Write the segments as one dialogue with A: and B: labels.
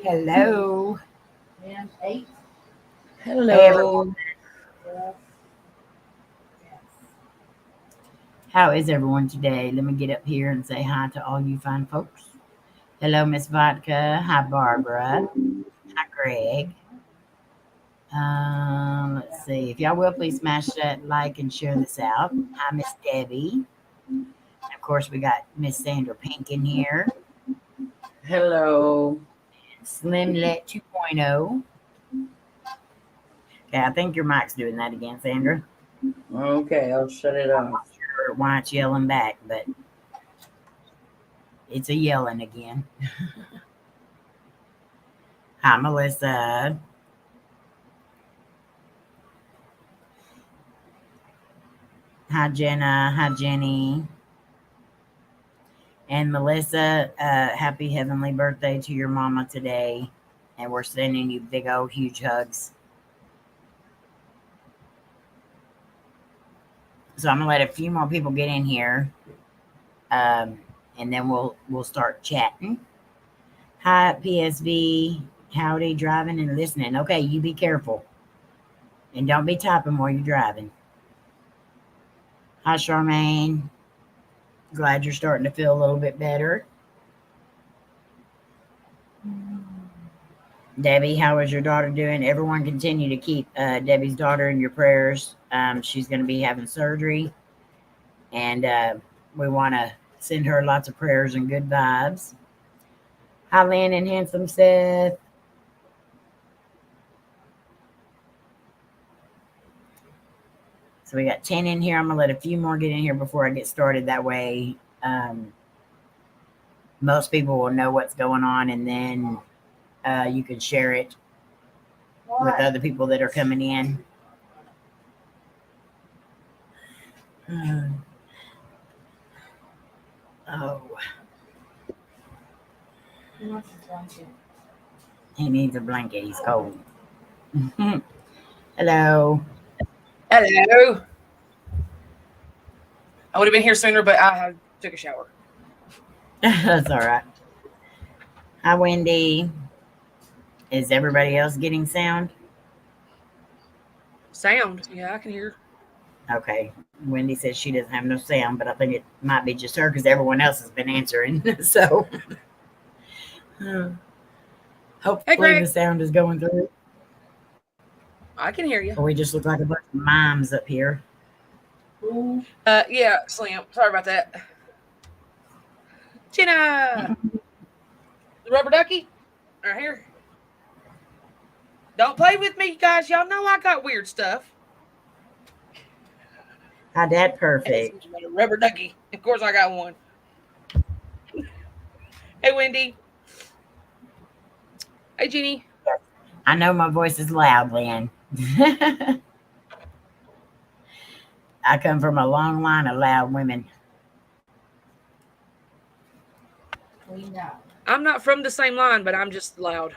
A: Hello.
B: And 8.
A: Hey, everyone.
C: Hello.
B: Yes.
A: How is everyone today? Let me get up here and say hi to all you fine folks. Hello, Miss Vodka. Hi, Barbara. Hi, Greg. Let's see. If y'all will, please smash that like and share this out. Hi, Miss Debbie. Of course, we got Miss Sandra Pink in here.
C: Hello.
A: Slimlet 2.0. Okay, I think your mic's doing that again, Sandra.
C: Okay, I'll shut it
A: I'm
C: off.
A: not sure why it's yelling back, but it's a yelling again. Hi, Melissa. Hi, Jenna. Hi, Jenny. And Melissa, happy heavenly birthday to your mama today. And we're sending you big old huge hugs. So I'm gonna let a few more people get in here. And then we'll start chatting. Hi, PSV. Howdy, driving and listening. Okay, you be careful. And don't be typing while you're driving. Hi, Charmaine. Glad you're starting to feel a little bit better. Debbie, how is your daughter doing? Everyone continue to keep Debbie's daughter in your prayers. She's going to be having surgery. And we want to send her lots of prayers and good vibes. Hi, Lynn and Handsome Seth. So we got 10 in here. I'm going to let a few more get in here before I get started. That way, most people will know what's going on, and then you can share it with other people that are coming in. Oh. He needs a blanket. He's cold. Hello.
D: Hello. I would have been here sooner, but I took a shower.
A: That's all right. Hi, Wendy. Is everybody else getting sound?
D: Sound? Yeah, I can hear.
A: Okay. Wendy says she doesn't have no sound, but I think it might be just her because everyone else has been answering. So hopefully the sound is going through.
D: I can hear you.
A: Or we just look like a bunch of mimes up here.
D: Yeah, Slim. Sorry about that. Jenna! The rubber ducky? Right here. Don't play with me, guys. Y'all know I got weird stuff.
A: Hi, Dad. Perfect.
D: Rubber ducky. Of course I got one. Hey, Wendy. Hey, Jeannie.
A: I know my voice is loud, Lynn. I come from a long line of loud women.
D: I'm not from the same line, but I'm just loud.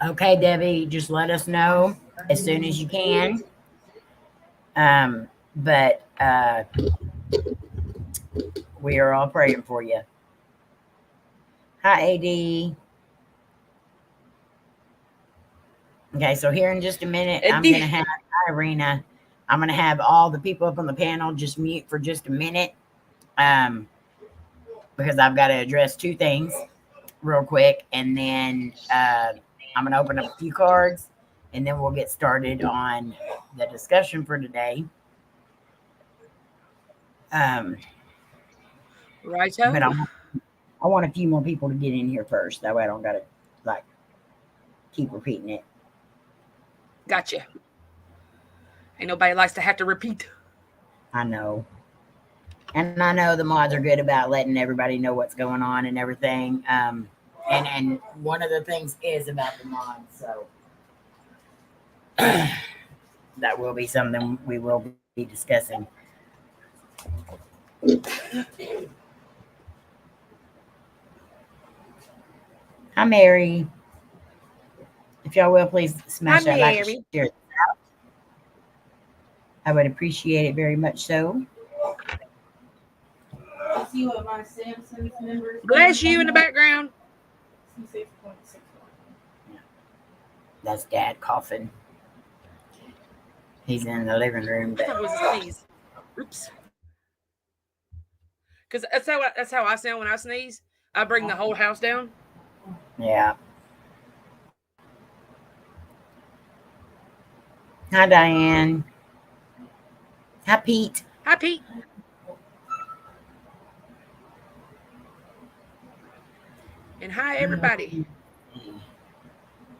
A: Okay, Debbie, just let us know as soon as you can. But we are all praying for you. Hi, AD. Okay, so here in just a minute, I'm going to have Irina. I'm going to have all the people up on the panel just mute for just a minute because I've got to address two things real quick. And then I'm going to open up a few cards, and then we'll get started on the discussion for today.
D: Right.
A: But I want a few more people to get in here first. That way I don't got to keep repeating it.
D: Gotcha. Ain't nobody likes to have to repeat.
A: I know. And I know the mods are good about letting everybody know what's going on and everything. And one of the things is about the mods. So that will be something we will be discussing. Hi, Mary. If y'all will, please smash that like and share it out. I would appreciate it very much so.
B: see what my Samsung's numbers.
D: Bless you in the background.
B: C6.61.
A: That's Dad coughing. He's in the living room.
D: I thought it was a sneeze. Oops. Because that's how I sound when I sneeze. I bring the whole house down.
A: Yeah. Hi, Diane. Hi, Pete.
D: Hi, Pete. And hi, everybody.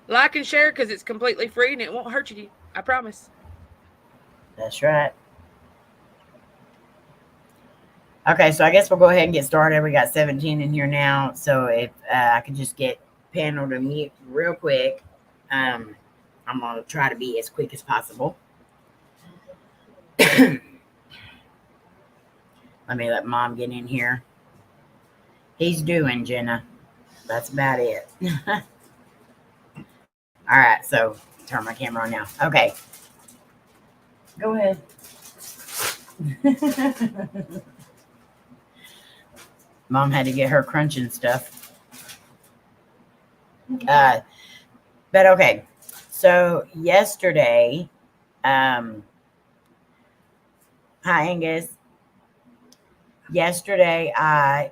D: Like and share because it's completely free and it won't hurt you. I promise.
A: That's right. Okay, so I guess we'll go ahead and get started. We got 17 in here now. So if I could just get panel to mute real quick. I'm going to try to be as quick as possible. Let me let Mom get in here. He's doing, Jenna. That's about it. All right, so turn my camera on now. Okay. Go ahead. Mom had to get her crunching stuff. But okay. So yesterday, hi Angus. Yesterday I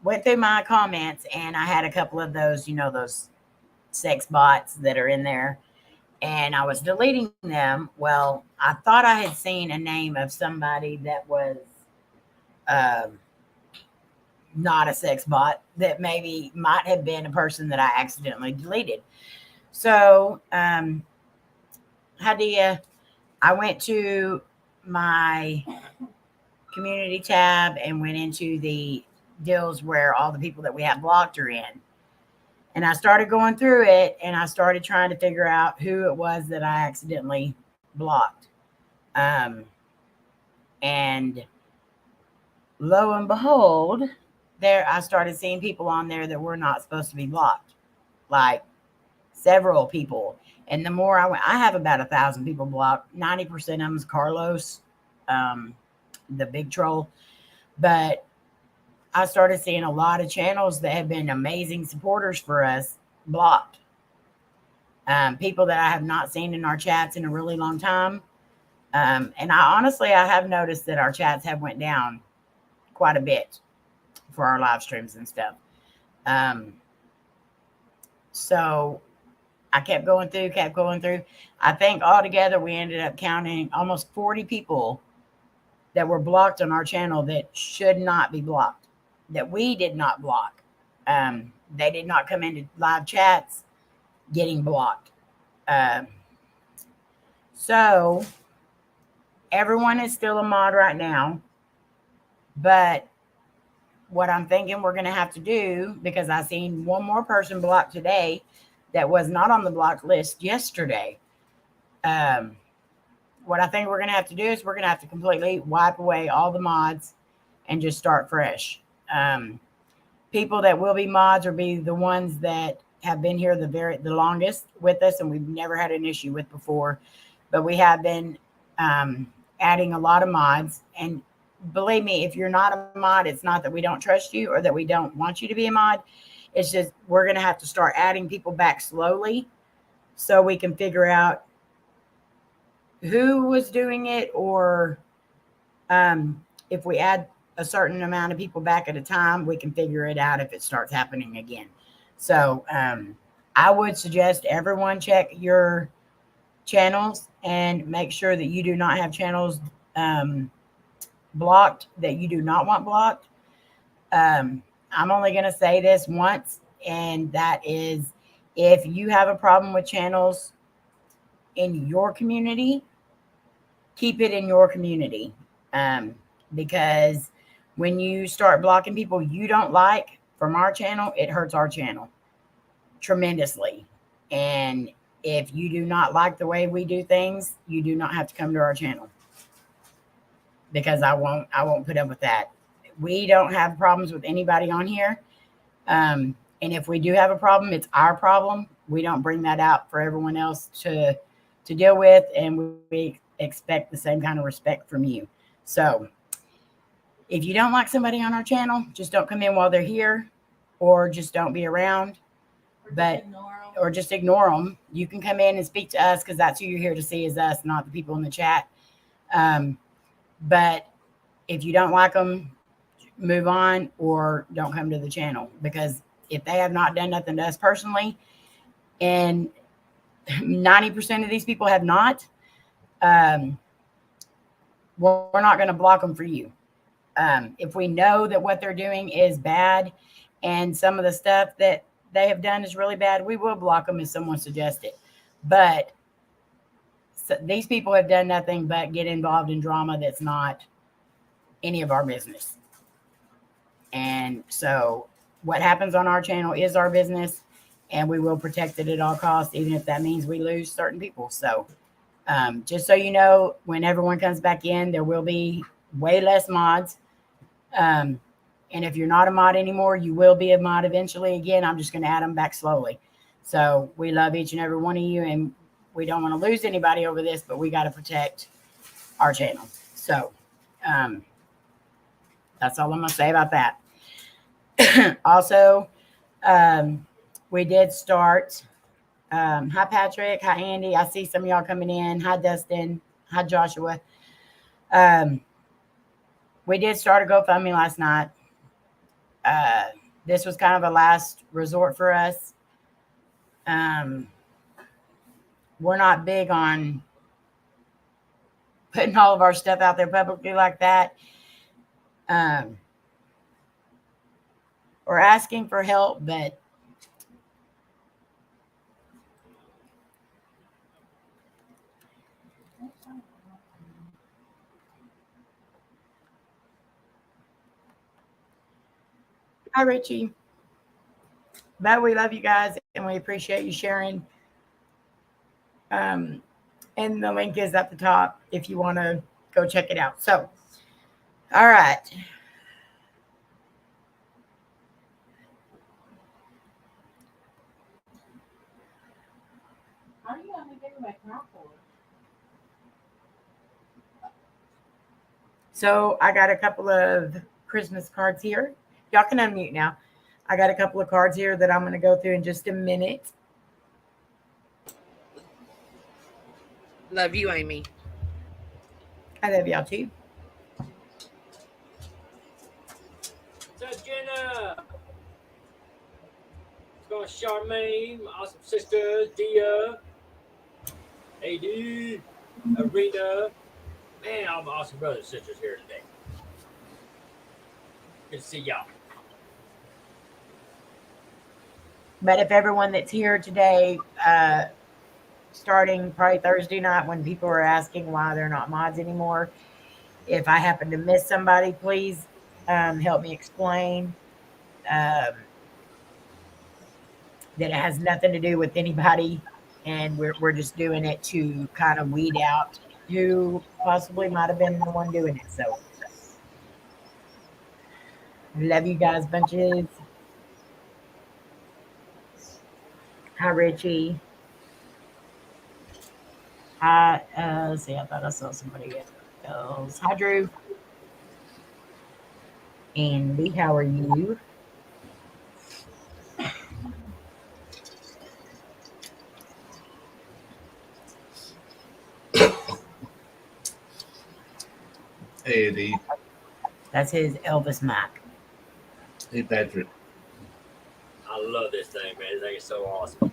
A: went through my comments and I had a couple of those, you know, those sex bots that are in there. And I was deleting them. Well, I thought I had seen a name of somebody that was not a sex bot, that maybe might have been a person that I accidentally deleted. So, I went to my community tab and went into the deals where all the people that we have blocked are in. And I started going through it and I started trying to figure out who it was that I accidentally blocked. And lo and behold, there I started seeing people on there that were not supposed to be blocked, like several people. And the more I went, I have about 1,000 people blocked. 90% of them is Carlos, the big troll. But I started seeing a lot of channels that have been amazing supporters for us blocked. People that I have not seen in our chats in a really long time. And I have noticed that our chats have went down quite a bit for our live streams and stuff. So I kept going through. I think altogether we ended up counting almost 40 people that were blocked on our channel that should not be blocked, that we did not block. They did not come into live chats getting blocked. So everyone is still a mod right now, but what I'm thinking we're going to have to do, because I seen one more person blocked today that was not on the blocked list yesterday. What I think we're going to have to do is we're going to have to completely wipe away all the mods and just start fresh. People that will be mods will be the ones that have been here the longest with us and we've never had an issue with before. But we have been adding a lot of mods. And believe me, if you're not a mod, it's not that we don't trust you or that we don't want you to be a mod. It's just we're going to have to start adding people back slowly so we can figure out who was doing it, or if we add a certain amount of people back at a time, we can figure it out if it starts happening again. So I would suggest everyone check your channels and make sure that you do not have channels blocked that you do not want blocked. I'm only going to say this once, and that is if you have a problem with channels in your community, keep it in your community. Because when you start blocking people you don't like from our channel, it hurts our channel tremendously. And if you do not like the way we do things, you do not have to come to our channel, because I won't put up with that. We don't have problems with anybody on here. And if we do have a problem, it's our problem. We don't bring that out for everyone else to deal with. And we expect the same kind of respect from you. So If you don't like somebody on our channel, just don't come in while they're here, or just don't be around. But or just ignore them. You can come in and speak to us because that's who you're here to see is us, not the people in the chat. But if you don't like them, move on or don't come to the channel, because if they have not done nothing to us personally, and 90% of these people have not, we're not going to block them for you. If we know that what they're doing is bad and some of the stuff that they have done is really bad, we will block them if someone suggests it. But so these people have done nothing but get involved in drama that's not any of our business. And so what happens on our channel is our business, and we will protect it at all costs, even if that means we lose certain people. So just so you know, when everyone comes back in, there will be way less mods. And if you're not a mod anymore, you will be a mod eventually. Again, I'm just going to add them back slowly. So we love each and every one of you, and we don't want to lose anybody over this, but we got to protect our channel. So that's all I'm going to say about that. Also, we did start. Hi, Patrick. Hi, Andy. I see some of y'all coming in. Hi, Dustin. Hi, Joshua. We did start a GoFundMe last night. This was kind of a last resort for us. We're not big on putting all of our stuff out there publicly like that. We're asking for help, but hi, Richie. But we love you guys, and we appreciate you sharing. And the link is at the top if you want to go check it out. So, all right.
B: How are you gonna give me my crap for?
A: So I got a couple of Christmas cards here. Y'all can unmute now. I got a couple of cards here that I'm going to go through in just a minute.
D: Love you, Amy.
A: I love y'all too.
E: What's up, Jenna? What's going on, Charmaine? My awesome sister, Dia, AD, Arena. Man, all my awesome brothers and sisters here today. Good to see y'all.
A: But if everyone that's here today, starting probably Thursday night when people are asking why they're not mods anymore, if I happen to miss somebody, please help me explain that it has nothing to do with anybody, and we're just doing it to kind of weed out who possibly might have been the one doing it. So love you guys bunches. Hi, Richie. Hi, let's see, I thought I saw somebody else. Hi, Drew. Andy, how are you?
F: Hey, Eddie.
A: That's his Elvis Mac.
F: Hey, Patrick.
E: I love this thing, man. This thing is so awesome.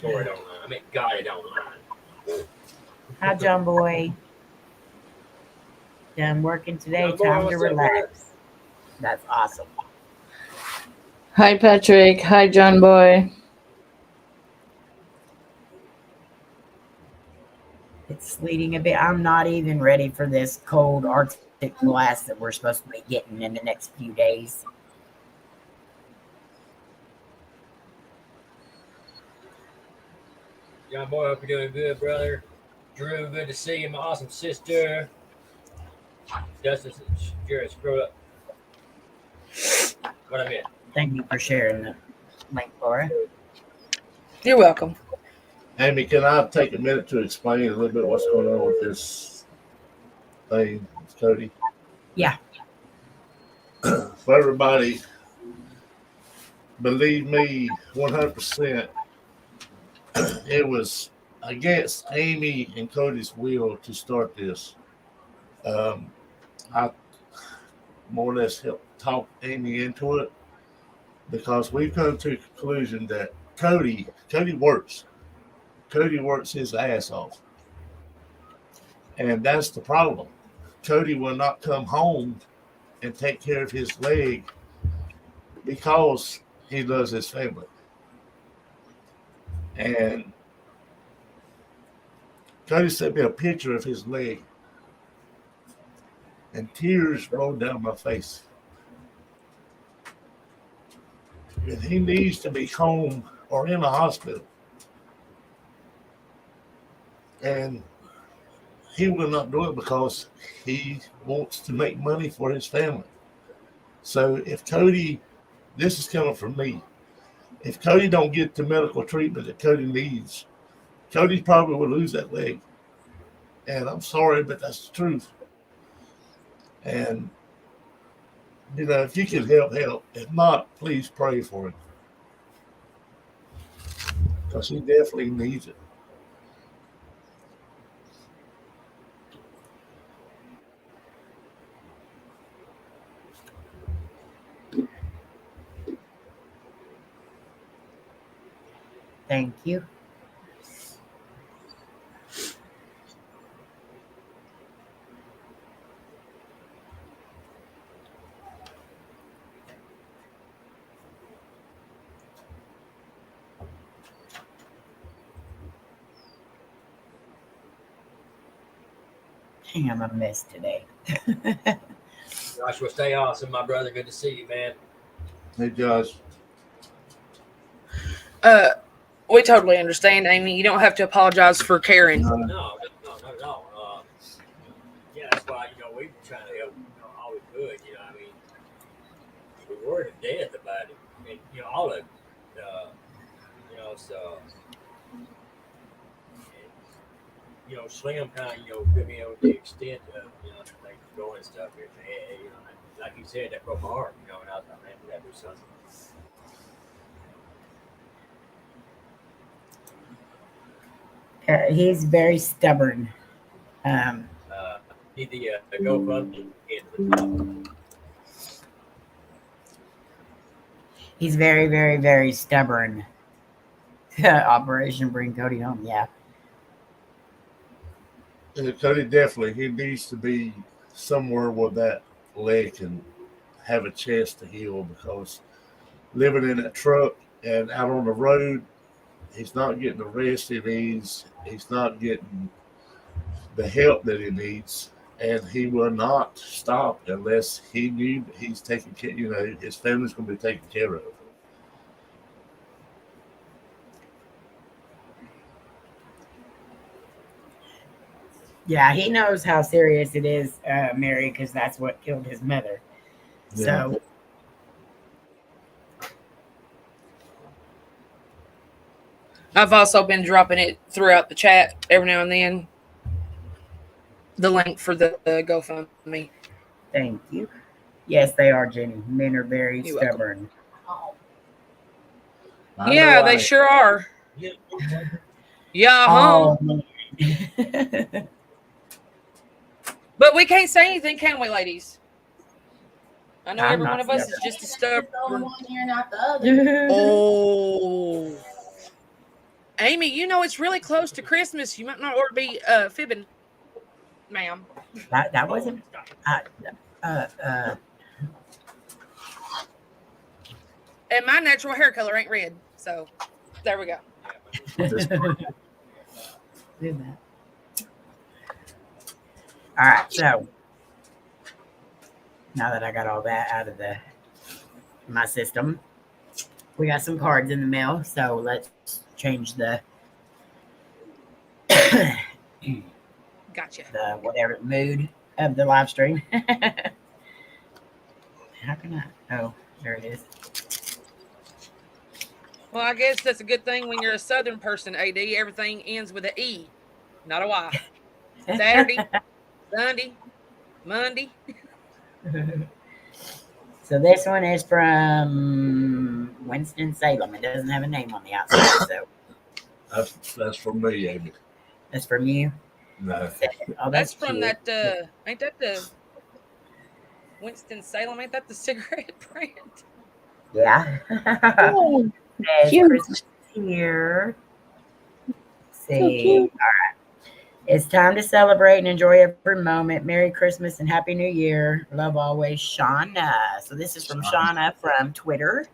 E: Tori don't mind. I mean, God, it don't mind.
A: Hi, John Boy. Done working today.
E: John Boy,
A: Time to
E: what's up,
A: relax. That's awesome.
C: Hi, Patrick. Hi, John Boy.
A: It's sleeting a bit. I'm not even ready for this cold Arctic blast that we're supposed to be getting in the next few days.
E: John Boy, hope you're doing good, brother. Drew, good to see you, my awesome sister. Dustin, Jared, screw up. What I meant.
A: Thank you for sharing the link, Laura.
D: You're welcome.
F: Amy, can I take a minute to explain a little bit what's going on with this thing, Cody?
A: Yeah.
F: For everybody, believe me, 100%, it was against Amy and Cody's will to start this. I more or less helped talk Amy into it because we've come to the conclusion that Cody works. Cody works his ass off. And that's the problem. Cody will not come home and take care of his leg because he loves his family. And Cody sent me a picture of his leg, and tears rolled down my face. And he needs to be home or in a hospital. And he will not do it because he wants to make money for his family. So if Cody, this is coming from me, if Cody don't get the medical treatment that Cody needs, Cody probably will lose that leg. And I'm sorry, but that's the truth. And, you know, if you can help. If not, please pray for him. Because he definitely needs it.
A: Thank you. Damn, I'm a mess today.
E: Joshua, stay awesome, my brother. Good to see you, man.
F: Hey, Josh.
D: We totally understand, Amy. You don't have to apologize for caring.
E: No, not at all. Yeah, that's why, we've been trying to help, all we could, I mean, we're worried to death about it. And, all of it, so, and, Slim kind of, put me on the extent of, things going and stuff here. And, like you said, that broke my heart, and I was like, man, we got to do something.
A: He's very stubborn.
E: Need the GoFundMe into the top.
A: He's very, very, very stubborn. Operation Bring Cody Home. Yeah.
F: Cody definitely, he needs to be somewhere where that leg can have a chance to heal, because living in a truck and out on the road, he's not getting the rest he needs. He's not getting the help that he needs, and he will not stop unless he knew that he's taking care. His family's going to be taken care of.
A: Yeah, he knows how serious it is, Mary, because that's what killed his mother.
F: Yeah.
A: So,
D: I've also been dropping it throughout the chat every now and then. The link for the GoFundMe.
A: thank you. Yes, they are, Jenny. Men are very
D: You're
A: stubborn.
D: Yeah, they sure are. Yeah,
A: Oh, man.
D: But we can't say anything, can we, ladies? I know
A: I'm
D: every
A: not
D: one of us is
A: stubborn.
D: just a
B: It's the only
D: stubborn.
B: one here, not the other.
D: Oh, Amy, it's really close to Christmas. You might not ought to be fibbing, ma'am.
A: That wasn't.
D: And my natural hair color ain't red, so there we go.
A: Do that. All right, so now that I got all that out of my system, we got some cards in the mail. So let's change the
D: Gotcha.
A: the whatever mood of the live stream. How can I? Oh, there it is.
D: Well, I guess that's a good thing when you're a Southern person, AD. Everything ends with an E, not a Y. Saturday, Sunday, Monday.
A: So this one is from Winston-Salem. It doesn't have a name on the outside, so
F: That's from me, Amy.
A: that's from you.
F: No.
A: Oh,
D: That's from
A: cute.
D: that. Ain't that the Winston-Salem? Ain't that the cigarette brand?
A: Yeah.
C: Oh,
A: There's
C: cute.
A: Christmas here.
C: So
A: See.
C: cute.
A: It's time to celebrate and enjoy every moment. Merry Christmas and Happy New Year. Love always, Shauna. So this is from Shauna from Twitter.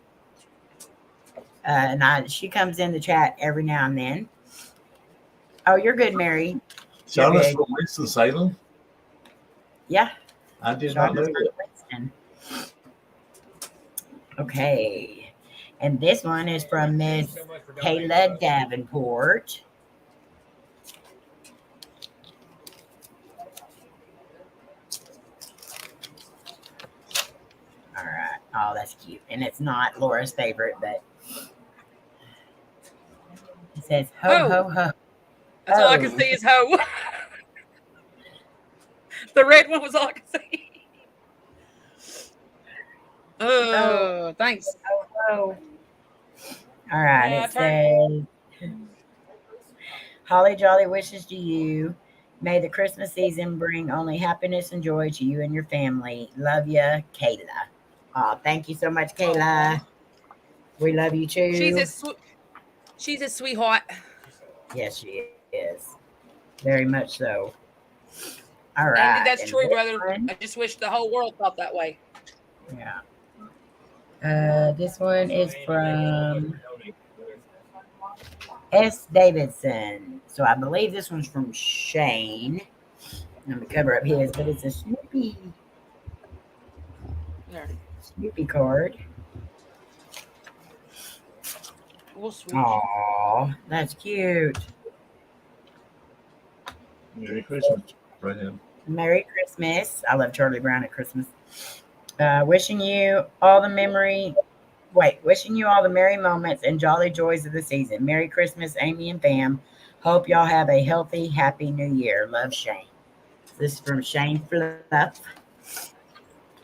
A: She comes in the chat every now and then. Oh, you're good, Mary. You're
F: Shauna's
A: good.
F: from Winston-Salem?
A: Yeah.
F: I did not know
A: Shauna's from
F: that.
A: Winston. Okay. And this one is from Miss Kayla Davenport. All right. Oh, that's cute. And it's not Laura's favorite, but it says ho,
D: Ho.
A: ho, ho.
D: That's all I
A: Oh.
D: can see is ho. The red one was all I could see. Oh, thanks.
A: Oh. All right.
D: Yeah,
A: It says, holly jolly wishes to you. May the Christmas season bring only happiness and joy to you and your family. Love ya, Kayla. Oh, thank you so much, Kayla. We love you too.
D: She's a sweetheart.
A: Yes, she is. Very much so. All right.
D: Andy, that's
A: and
D: true,
A: this
D: brother.
A: one-
D: I just wish the whole world thought that way.
A: Yeah. This one is from S. Davidson. So I believe this one's from Shane. Let me cover up his, but it's a Snoopy
D: There.
A: card.
D: We'll switch.
A: Aw, that's cute.
F: Merry Christmas, friend.
A: Merry Christmas. I love Charlie Brown at Christmas. Wishing you all the merry moments and jolly joys of the season. Merry Christmas, Amy and Pam. Hope y'all have a healthy, happy new year. Love, Shane. This is from Shane Fluff.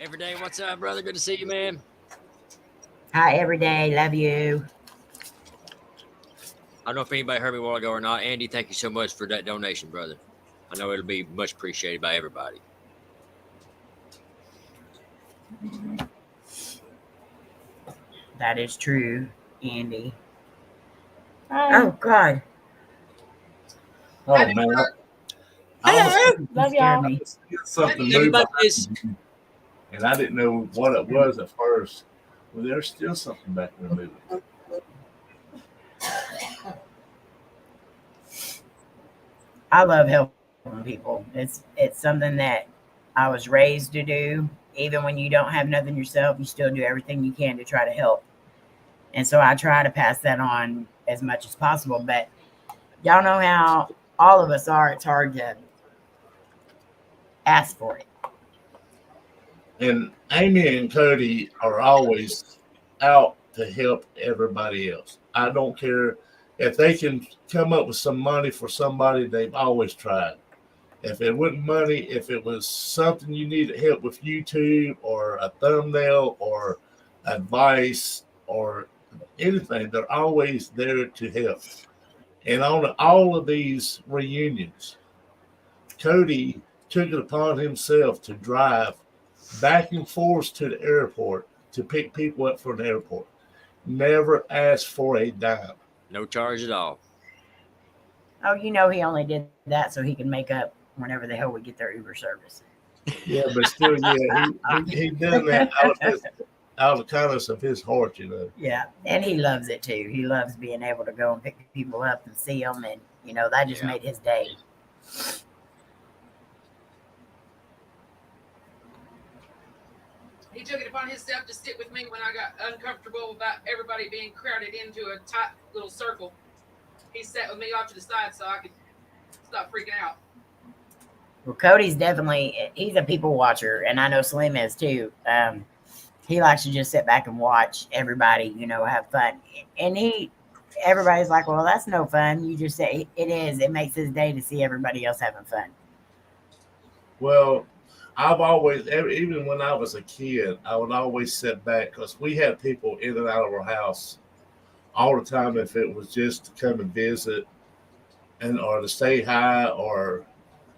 G: Every day, what's up, brother? Good to see you, man.
A: Hi, every day. Love you.
G: I don't know if anybody heard me a while ago or not. Andy, thank you so much for that donation, brother. I know it'll be much appreciated by everybody.
A: That is true, Andy. Oh, God.
F: Oh, man.
D: Hello.
C: Love y'all.
A: Me.
F: Something new
G: Everybody
F: behind
G: is
F: me, and I didn't know what it was at first. Well, there's still something back in the movie.
A: I love helping people. It's something that I was raised to do. Even when you don't have nothing yourself, you still do everything you can to try to help. And so I try to pass that on as much as possible. But y'all know how all of us are. It's hard to ask for it.
F: And Amy and Cody are always out to help everybody else. I don't care if they can come up with some money for somebody, they've always tried. If it wasn't money, if it was something you needed help with YouTube or a thumbnail or advice or anything, they're always there to help. And on all of these reunions, Cody took it upon himself to drive back and forth to the airport to pick people up from the airport. Never asked for a dime.
G: no charge at all.
A: Oh, you know, he only did that so he can make up whenever the hell we get their Uber service.
F: Yeah, but still, yeah, he done that out of the kindness of his heart, you know.
A: Yeah, and he loves it too. He loves being able to go and pick people up and see them, and you know that just made his day.
D: He took it upon himself to sit with me when I got uncomfortable about everybody being crowded into a tight little circle. He sat with me off to the side so I could stop freaking out.
A: Well, Cody's definitely, he's a people watcher, and I know Slim is too. he likes to just sit back and watch everybody, have fun. And everybody's like, well, that's no fun. You just say it is. It makes his day to see everybody else having fun.
F: Well, I've always, even when I was a kid, I would always sit back because we had people in and out of our house all the time. If it was just to come and visit, or to say hi, or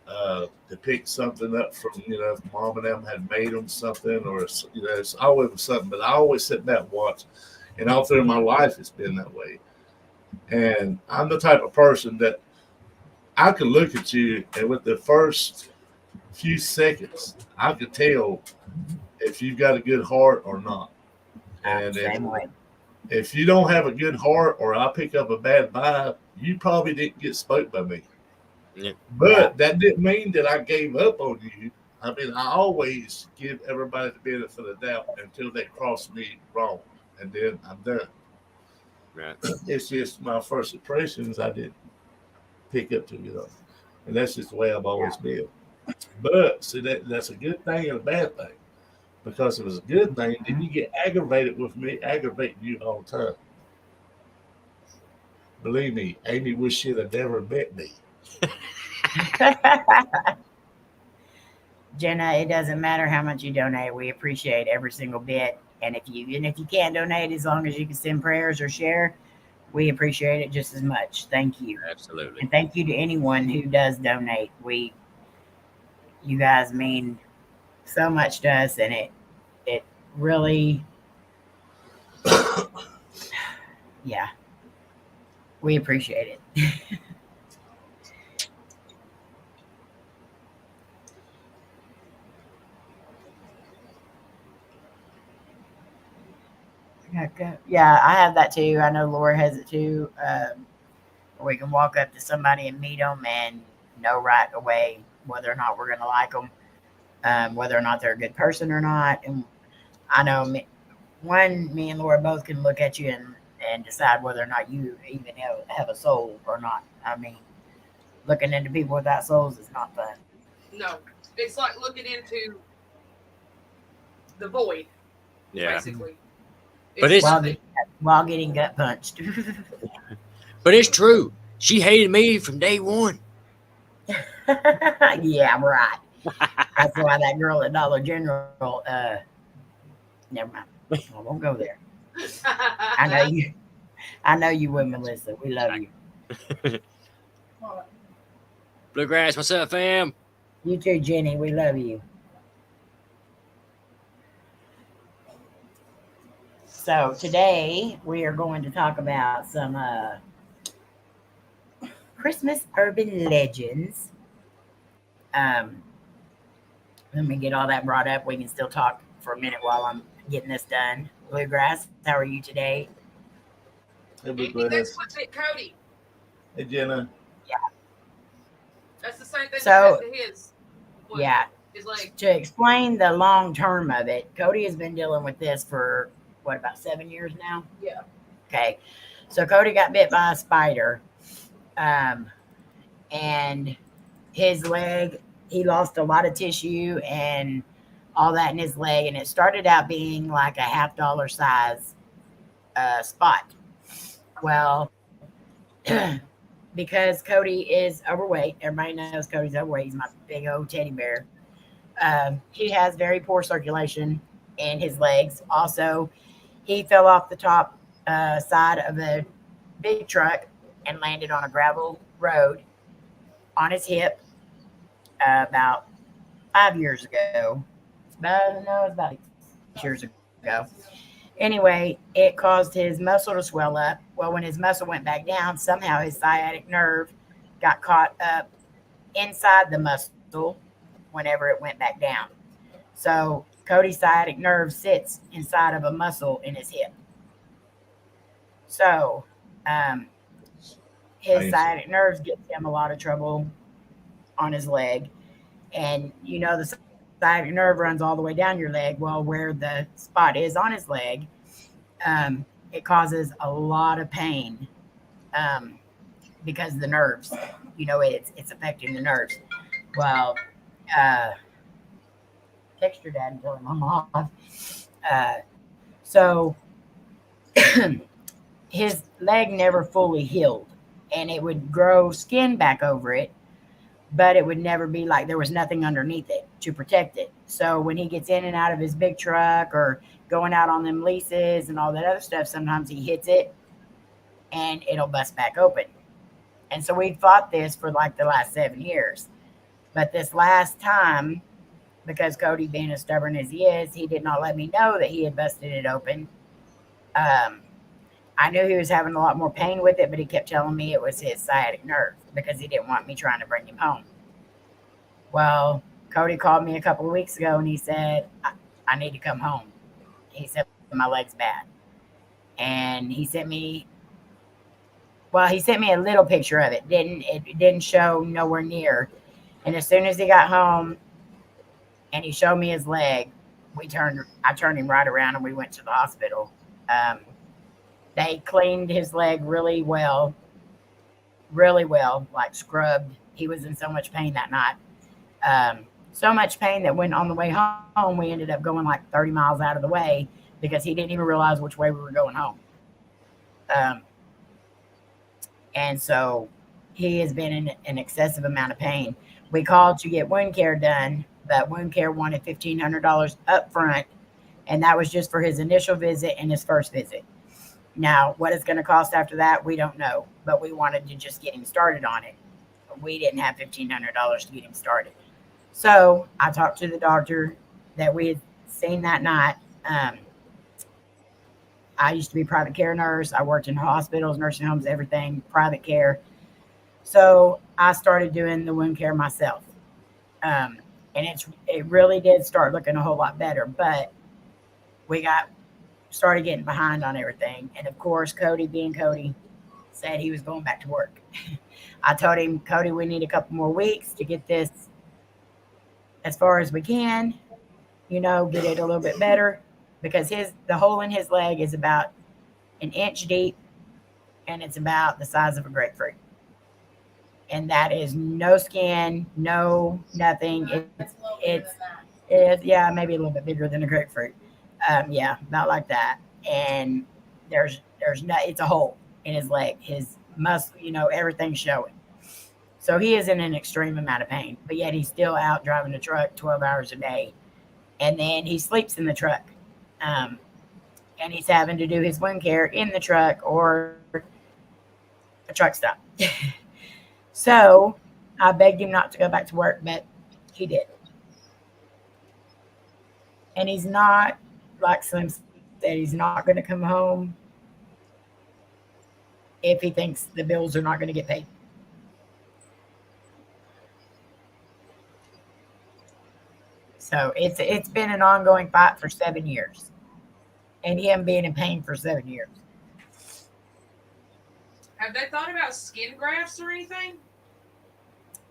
F: to pick something up from, if mom and them had made them something, or it's always something. But I always sit back and watch, and all through my life, it's been that way. And I'm the type of person that I could look at you, and with the first few seconds, I could tell if you've got a good heart or not. And
A: Same way.
F: if you don't have a good heart, or I pick up a bad vibe, you probably didn't get spoke by me.
G: Yeah.
F: But that didn't mean that I gave up on you. I mean, I always give everybody the benefit of the doubt until they cross me wrong, and then I'm done.
G: Right.
F: It's just my first impressions I didn't pick up to, and that's just the way I've always been. But see, that's a good thing and a bad thing, because if it's a good thing, then you get aggravated with me, aggravating you all the time. Believe me, Amy wish she'd have never met me.
A: Jenna, it doesn't matter how much you donate. We appreciate every single bit. And if you can't donate, as long as you can send prayers or share, we appreciate it just as much. Thank you.
G: Absolutely.
A: And thank you to anyone who does donate. You guys mean so much to us, and it really, yeah, we appreciate it. Yeah, I have that too. I know Laura has it too. We can walk up to somebody and meet them and know right away whether or not we're going to like them, whether or not they're a good person or not. And I know me and Laura both can look at you and decide whether or not you even have a soul or not. I mean, looking into people without souls is not fun.
D: No, it's like looking into the void, basically.
G: But it's
A: while getting gut punched.
G: But it's true. She hated me from day one.
A: Yeah, right. That's why that girl at Dollar General, never mind. I won't go there. I know you would, Melissa. We love you.
G: Bluegrass, what's up, fam?
A: You too, Jenny. We love you. So today we are going to talk about some Christmas urban legends. Let me get all that brought up. We can still talk for a minute while I'm getting this done. Bluegrass, how are you today?
F: Hey,
D: That's
F: Bluegrass.
D: what they Cody.
F: Hey, Jenna.
D: That's the same thing
A: So,
D: that to his.
A: Yeah.
D: His leg.
A: To explain the long term of it, Cody has been dealing with this for about 7 years now?
B: Yeah.
A: Okay. So Cody got bit by a spider. And his leg, he lost a lot of tissue and all that in his leg. And it started out being like a $50 size spot. Well, because Cody is overweight, everybody knows Cody's overweight. He's my big old teddy bear. He has very poor circulation in his legs. Also, he fell off the top side of a big truck and landed on a gravel road on his hip about 5 years ago. It's about 6 years ago. Anyway, it caused his muscle to swell up. Well, when his muscle went back down, somehow his sciatic nerve got caught up inside the muscle whenever it went back down. So Cody's sciatic nerve sits inside of a muscle in his hip. So his sciatic nerves gives him a lot of trouble on his leg. And the sciatic nerve runs all the way down your leg. Well, where the spot is on his leg, it causes a lot of pain because the nerves, it's affecting the nerves. Well, text your dad and tell him I'm off. So his leg never fully healed, and it would grow skin back over it, but it would never be like there was nothing underneath it to protect it. So when he gets in and out of his big truck or going out on them leases and all that other stuff, sometimes he hits it and it'll bust back open. And so we fought this for like the last 7 years. But this last time, because Cody, being as stubborn as he is, he did not let me know that he had busted it open. I knew he was having a lot more pain with it, but he kept telling me it was his sciatic nerve because he didn't want me trying to bring him home. Well, Cody called me a couple of weeks ago and he said, I need to come home. He said, my leg's bad. And he sent me a little picture of it. It didn't show nowhere near. And as soon as he got home and he showed me his leg, I turned him right around and we went to the hospital. They cleaned his leg really well, like scrubbed. He was in so much pain that night. So much pain that when on the way home, we ended up going like 30 miles out of the way because he didn't even realize which way we were going home. And so he has been in an excessive amount of pain. We called to get wound care done, but wound care wanted $1,500 up front, and that was just for his initial visit and his first visit. Now, what it's going to cost after that, we don't know, but we wanted to just get him started on it. We didn't have $1,500 to get him started. So I talked to the doctor that we had seen that night. I used to be a private care nurse. I worked in hospitals, nursing homes, everything, private care. So I started doing the wound care myself. And it really did start looking a whole lot better, but we started getting behind on everything. And of course, Cody, being Cody, said he was going back to work. I told him, Cody, we need a couple more weeks to get this as far as we can, get it a little bit better, because the hole in his leg is about an inch deep and it's about the size of a grapefruit. And that is no skin, no nothing. It's maybe a little bit bigger than a grapefruit. About like that. And there's it's a hole in his leg, his muscle, everything's showing. So he is in an extreme amount of pain, but yet he's still out driving the truck 12 hours a day. And then he sleeps in the truck. And he's having to do his wound care in the truck or a truck stop. So I begged him not to go back to work, but he did. And he's not, like Slim said, he's not going to come home if he thinks the bills are not going to get paid. So it's been an ongoing fight for 7 years, and him being in pain for 7 years.
D: Have they thought about skin grafts or anything?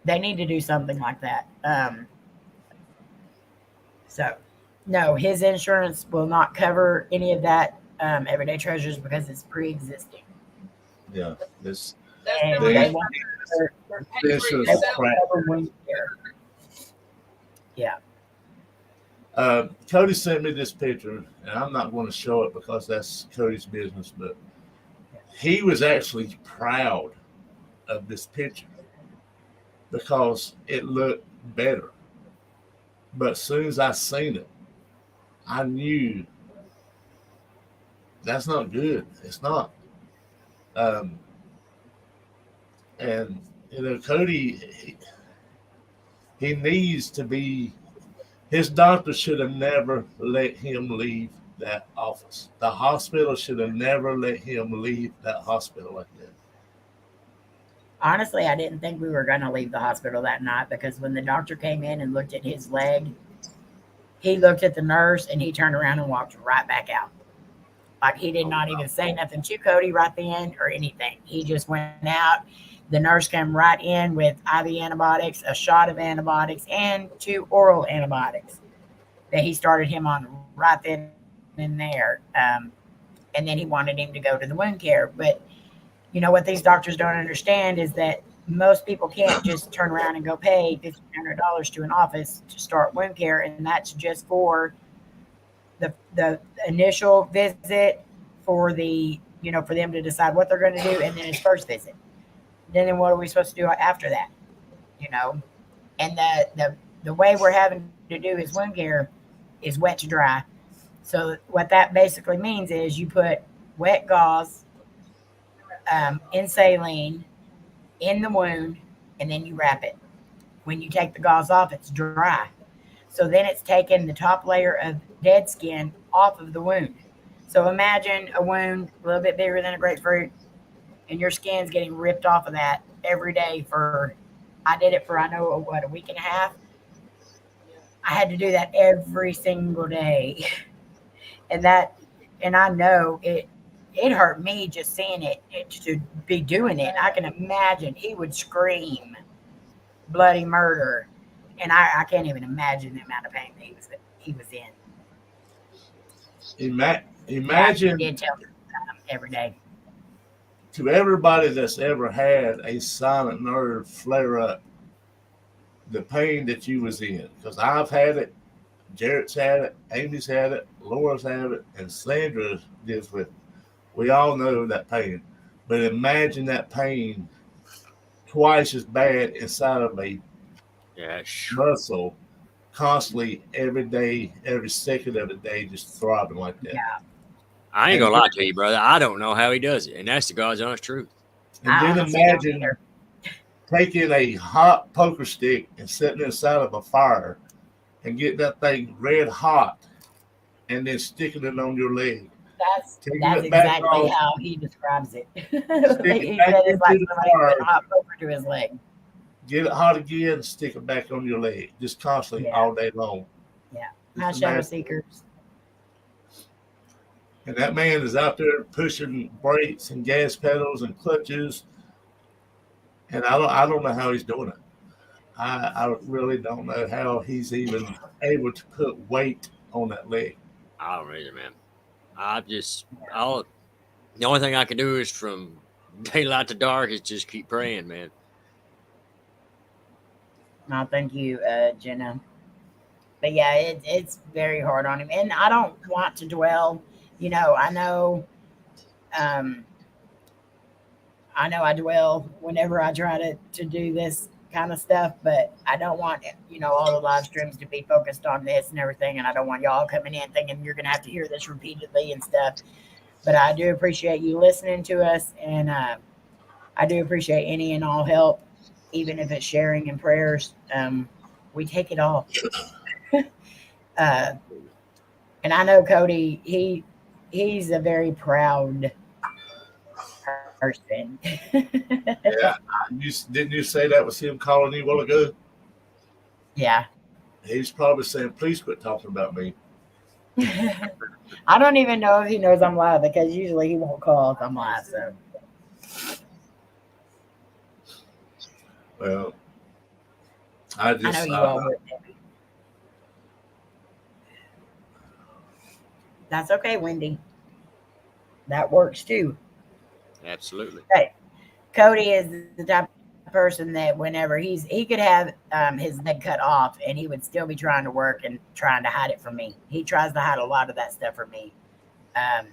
A: They need to do something like that. So, no, his insurance will not cover any of that everyday treasures because it's pre-existing.
F: Yeah, this
D: That's
A: And
D: the
A: they
D: reason
A: won't
D: for paying
F: this
D: for
F: is
D: yourself.
F: crap.
A: cover wound care. Yeah.
F: Cody sent me this picture, and I'm not going to show it because that's Cody's business, but he was actually proud of this picture because it looked better. But as soon as I seen it, I knew that's not good. It's not. And Cody, he needs to be. His doctor should have never let him leave that office. The hospital should have never let him leave that hospital like that.
A: Honestly, I didn't think we were going to leave the hospital that night because when the doctor came in and looked at his leg, he looked at the nurse and he turned around and walked right back out. Like he did not even say nothing to Cody right then or anything. He just went out. The nurse came right in with IV antibiotics, a shot of antibiotics, and 2 oral antibiotics that he started him on right then and there. And then he wanted him to go to the wound care. But what these doctors don't understand is that most people can't just turn around and go pay $1,500 to an office to start wound care, and that's just for the initial visit for the, for them to decide what they're going to do, and then his first visit. Then what are we supposed to do after that? And the way we're having to do his wound care is wet to dry. So what that basically means is you put wet gauze in saline in the wound, and then you wrap it. When you take the gauze off, it's dry. So then it's taking the top layer of dead skin off of the wound. So imagine a wound a little bit bigger than a grapefruit, and your skin's getting ripped off of that every day I did it for, a week and a half. I had to do that every single day. And I know it hurt me just seeing it to be doing it. I can imagine he would scream bloody murder. And I can't even imagine the amount of pain that he was in.
F: Imagine
A: he did tell me every day.
F: To everybody that's ever had a silent nerve flare up, the pain that you was in, because I've had it, Jarrett's had it, Amy's had it, Laura's had it, and Sandra deals with it. We all know that pain. But imagine that pain twice as bad inside of a muscle, constantly, every day, every second of the day, just throbbing like that.
A: Yeah.
G: I ain't gonna lie to you, brother. I don't know how he does it, and that's the God's honest truth.
F: And then imagine taking a hot poker stick and sitting inside of a fire and getting that thing red hot and then sticking it on your leg.
A: That's exactly how he describes it. He said it's like somebody put a hot poker to his leg.
F: Get it hot again, stick it back on your leg, just constantly all day long.
A: Yeah. My shadow seekers.
F: And that man is out there pushing brakes and gas pedals and clutches. And I don't know how he's doing it. I really don't know how he's even able to put weight on that leg.
G: I don't either, man. The only thing I can do is from daylight to dark is just keep praying, man.
A: No, thank you, Jenna. But yeah, it's very hard on him. And I don't want to dwell. I know I dwell whenever I try to do this kind of stuff, but I don't want, all the live streams to be focused on this and everything. And I don't want y'all coming in thinking you're going to have to hear this repeatedly and stuff. But I do appreciate you listening to us. And I do appreciate any and all help, even if it's sharing and prayers. We take it all. And I know Cody, he's a very proud person.
F: Yeah. Didn't you say that was him calling you a while ago?
A: Yeah.
F: He's probably saying, please quit talking about me.
A: I don't even know if he knows I'm live, because usually he won't call if I'm live. So.
F: Well, I
A: know you all would. That's okay, Wendy. That works too.
G: Absolutely.
A: Hey, Cody is the type of person that whenever he could have his leg cut off and he would still be trying to work and trying to hide it from me. He tries to hide a lot of that stuff from me. And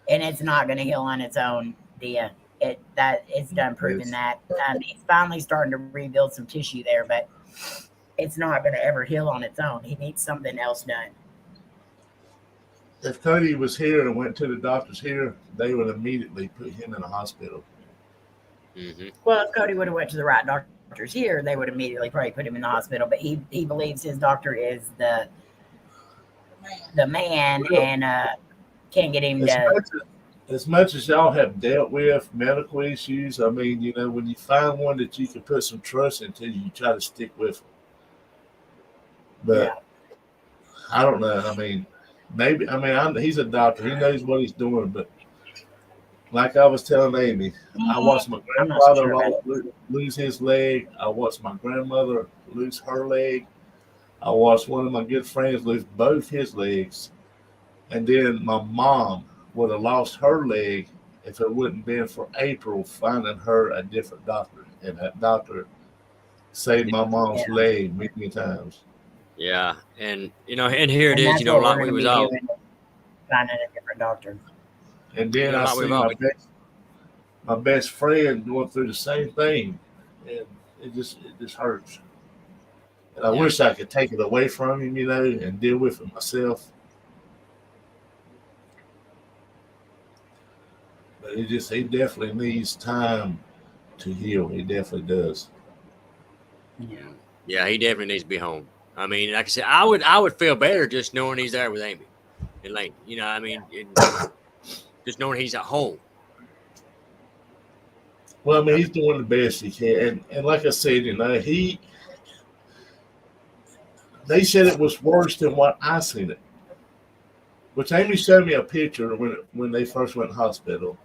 A: it's not going to heal on its own, Dia. It's done proving that. He's finally starting to rebuild some tissue there, but it's not going to ever heal on its own. He needs something else done.
F: If Cody was here and went to the doctors here, they would immediately put him in a hospital.
G: Mm-hmm.
A: Well, if Cody would have went to the right doctors here, they would immediately probably put him in the hospital. But he believes his doctor is the man and can't get him to.
F: As much as y'all have dealt with medical issues, I mean, when you find one that you can put some trust into, you try to stick with them. But I don't know. I mean, he's a doctor. He knows what he's doing. But like I was telling Amy, I watched my grandfather lose his leg. I watched my grandmother lose her leg. I watched one of my good friends lose both his legs. And then my mom would have lost her leg if it wouldn't been for April finding her a different doctor. And that doctor saved my mom's leg many times.
G: Yeah, and and here it
A: And
G: is.
A: that's what we're
G: Like
A: going
G: we
A: to
G: was
A: be
G: all.
A: doing, finding a different doctor.
F: And then I
G: Like
F: see
G: we've all.
F: my best friend going through the same thing, and it just hurts. And I
G: Yeah.
F: wish I could take it away from him, and deal with it myself. But he definitely needs time to heal. He definitely does.
G: Yeah, he definitely needs to be home. I mean, like I said, I would feel better just knowing he's there with Amy and Layne. Just knowing he's at home.
F: Well, I mean, he's doing the best he can, and like I said, they said it was worse than what I seen it. Which Amy showed me a picture when they first went to the hospital,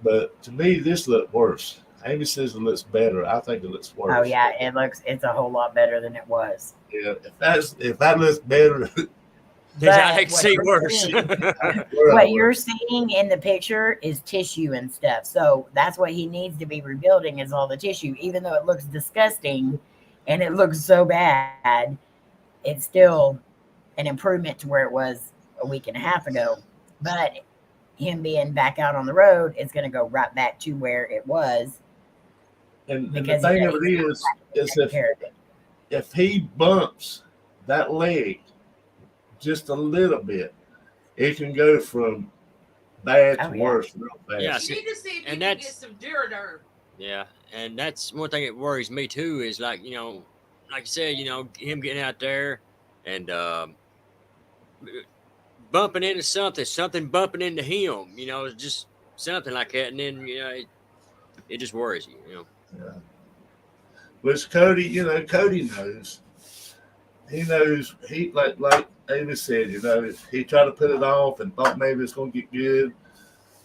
F: but to me this looked worse. Amy says it looks better. I think it looks worse.
A: Oh yeah, it's a whole lot better than it was.
F: Yeah, if that looks better,
G: I can see worse.
A: What you're seeing in the picture is tissue and stuff. So that's what he needs to be rebuilding is all the tissue. Even though it looks disgusting and it looks so bad, it's still an improvement to where it was a week and a half ago. But him being back out on the road, it's going to go right back to where it was.
F: And the thing of it is if he bumps that leg just a little bit, it can go from bad to worse real fast.
G: Yeah,
D: You need to see if you can get some Duraderm.
G: Yeah, and that's one thing that worries me too is like you said, him getting out there and bumping into something bumping into him, just something like that, and then it just worries you.
F: Yeah. Which Cody knows. He knows like Amy said, he tried to put it off and thought maybe it's gonna get good.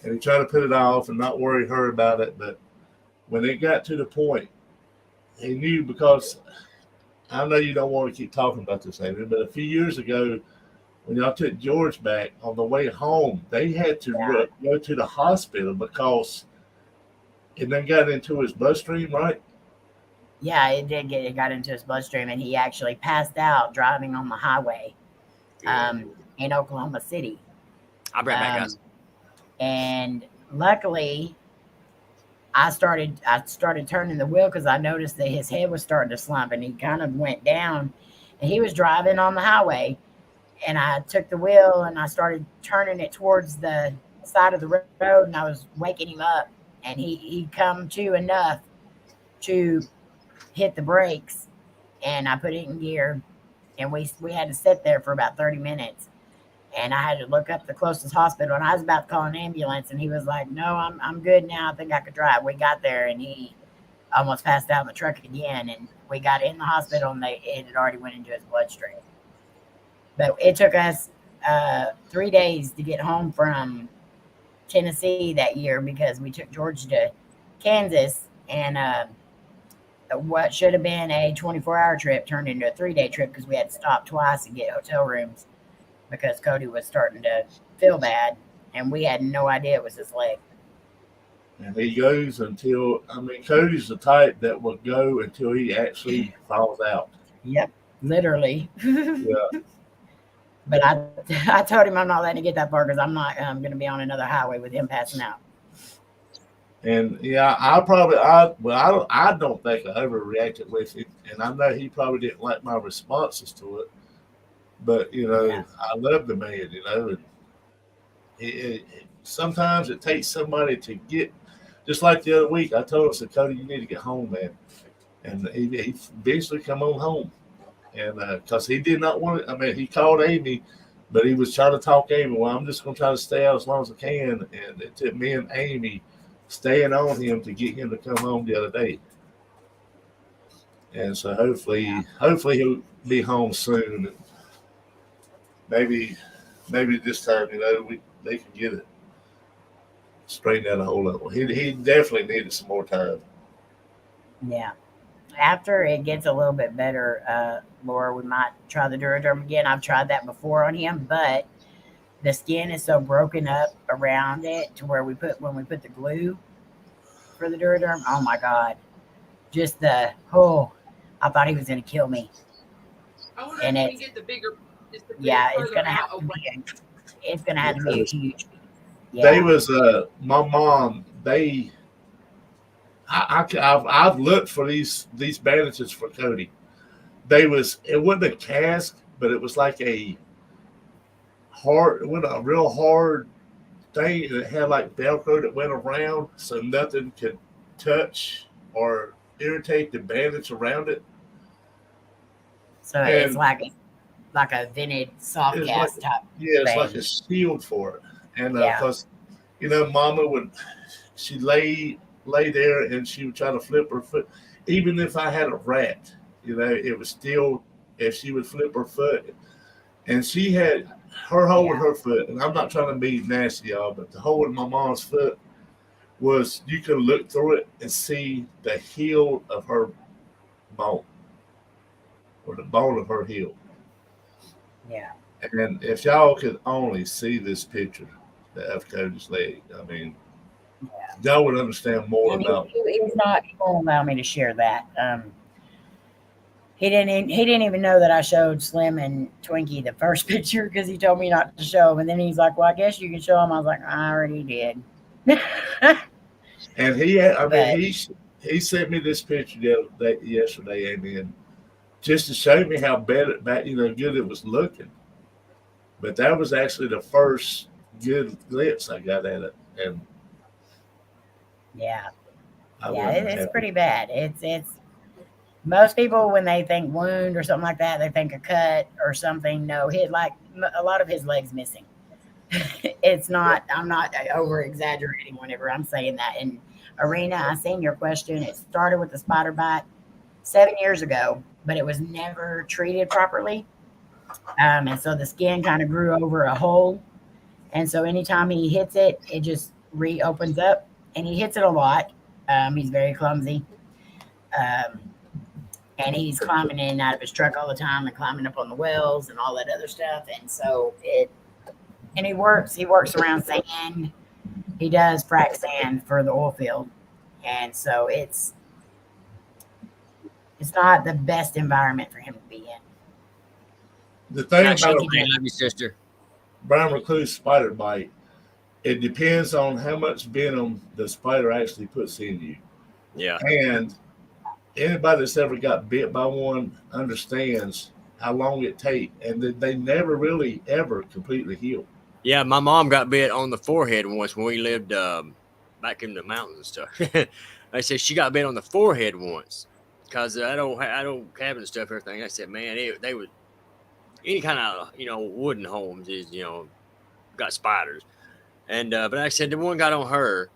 F: And he tried to put it off and not worry her about it. But when it got to the point, he knew, because I know you don't want to keep talking about this, Amy, but a few years ago, when y'all took George back on the way home, they had to go to the hospital because it then got into his bloodstream, right?
A: Yeah, it got into his bloodstream, and he actually passed out driving on the highway in Oklahoma City.
G: I'll bring back guys.
A: And luckily, I started turning the wheel because I noticed that his head was starting to slump, and he kind of went down. And he was driving on the highway, and I took the wheel and I started turning it towards the side of the road, and I was waking him up, and he come to enough to hit the brakes, and I put it in gear, and we had to sit there for about 30 minutes, and I had to look up the closest hospital, and I was about to call an ambulance, and he was like, no, I'm good now. I think I could drive. We got there, and he almost passed out in the truck again, and we got in the hospital, and it had already went into his bloodstream. But it took us 3 days to get home from Tennessee that year because we took George to Kansas, and what should have been a 24-hour trip turned into a 3-day trip because we had to stop twice and get hotel rooms because Cody was starting to feel bad, and we had no idea it was his leg.
F: And he goes Cody's the type that will go until he actually falls out.
A: Yep, literally.
F: Yeah.
A: But I told him I'm not letting it get that far because I'm not going to be on another highway with him passing out.
F: And yeah, I don't think I ever reacted with it, and I know he probably didn't like my responses to it. But I love the man, and sometimes it takes somebody to get. Just like the other week, I told him, I said, Cody, you need to get home, man. And he eventually come on home, and because he did not want it. I mean, he called Amy, but he was trying to talk Amy. Well, I'm just going to try to stay out as long as I can, and it took me and Amy staying on him to get him to come home the other day. And so hopefully he'll be home soon. And maybe this time, they can get it straightened out a whole lot. He definitely needed some more time.
A: Yeah. After it gets a little bit better, Laura, we might try the Duraderm again. I've tried that before on him, but the skin is so broken up around it to where when we put the glue for the Duraderm, oh my God, just I thought he was going to kill me.
D: I wonder
A: And
D: if we
A: it's,
D: can get the bigger. Just the
A: yeah,
D: bigger
A: it's going to
D: further
A: have
D: out
A: to
D: away.
A: be it's going to have to be a huge,
F: They
A: yeah.
F: was my mom. I've looked for these bandages for Cody. It wasn't a cast, but it was like a real hard thing, and it had like Velcro that went around, so nothing could touch or irritate the bandage around it.
A: So it's like a vented soft
F: It's
A: cast
F: like,
A: type
F: yeah, it's
A: thing.
F: like a shield for it. And
A: Yeah.
F: because Mama she lay there and she would try to flip her foot. Even if I had a rat, it was still, if she would flip her foot, and she had her hole with her foot. And I'm not trying to be nasty, y'all, but the hole in my mom's foot was, you could look through it and see the heel of her bone, or the bone of her heel.
A: Yeah.
F: And if y'all could only see this picture of Cody's leg, I mean, y'all would understand more
A: And
F: about.
A: he won't allow me to share that. He didn't even know that I showed Slim and Twinkie the first picture, because he told me not to show him. And then he's like, "Well, I guess you can show him." I was like, "I already did."
F: And he sent me this picture yesterday, and then just to show me how good it was looking. But that was actually the first good glimpse I got at it, and
A: yeah,
F: I
A: it's pretty bad. It's most people, when they think wound or something like that, they think a cut or something. No, a lot of his legs missing. It's not. I'm not over exaggerating whenever I'm saying that. And Arena, I seen your question. It started with the spider bite 7 years ago, but it was never treated properly. And so the skin kind of grew over a hole. And so anytime he hits it, it just reopens up, and he hits it a lot. He's very clumsy. And he's climbing in and out of his truck all the time, and climbing up on the wells and all that other stuff. And so he works around sand. He does frack sand for the oil field. And so it's not the best environment for him to be in.
F: The thing about
G: love you, sister.
F: brown recluse spider bite, it depends on how much venom the spider actually puts in you.
G: Yeah.
F: And anybody that's ever got bit by one understands how long it takes, and they never really ever completely heal.
G: Yeah, my mom got bit on the forehead once when we lived back in the mountains and stuff. I said she got bit on the forehead once because I don't cabin stuff, everything. I said, man, they would, any kind of wooden homes is got spiders, and but I said the one got on her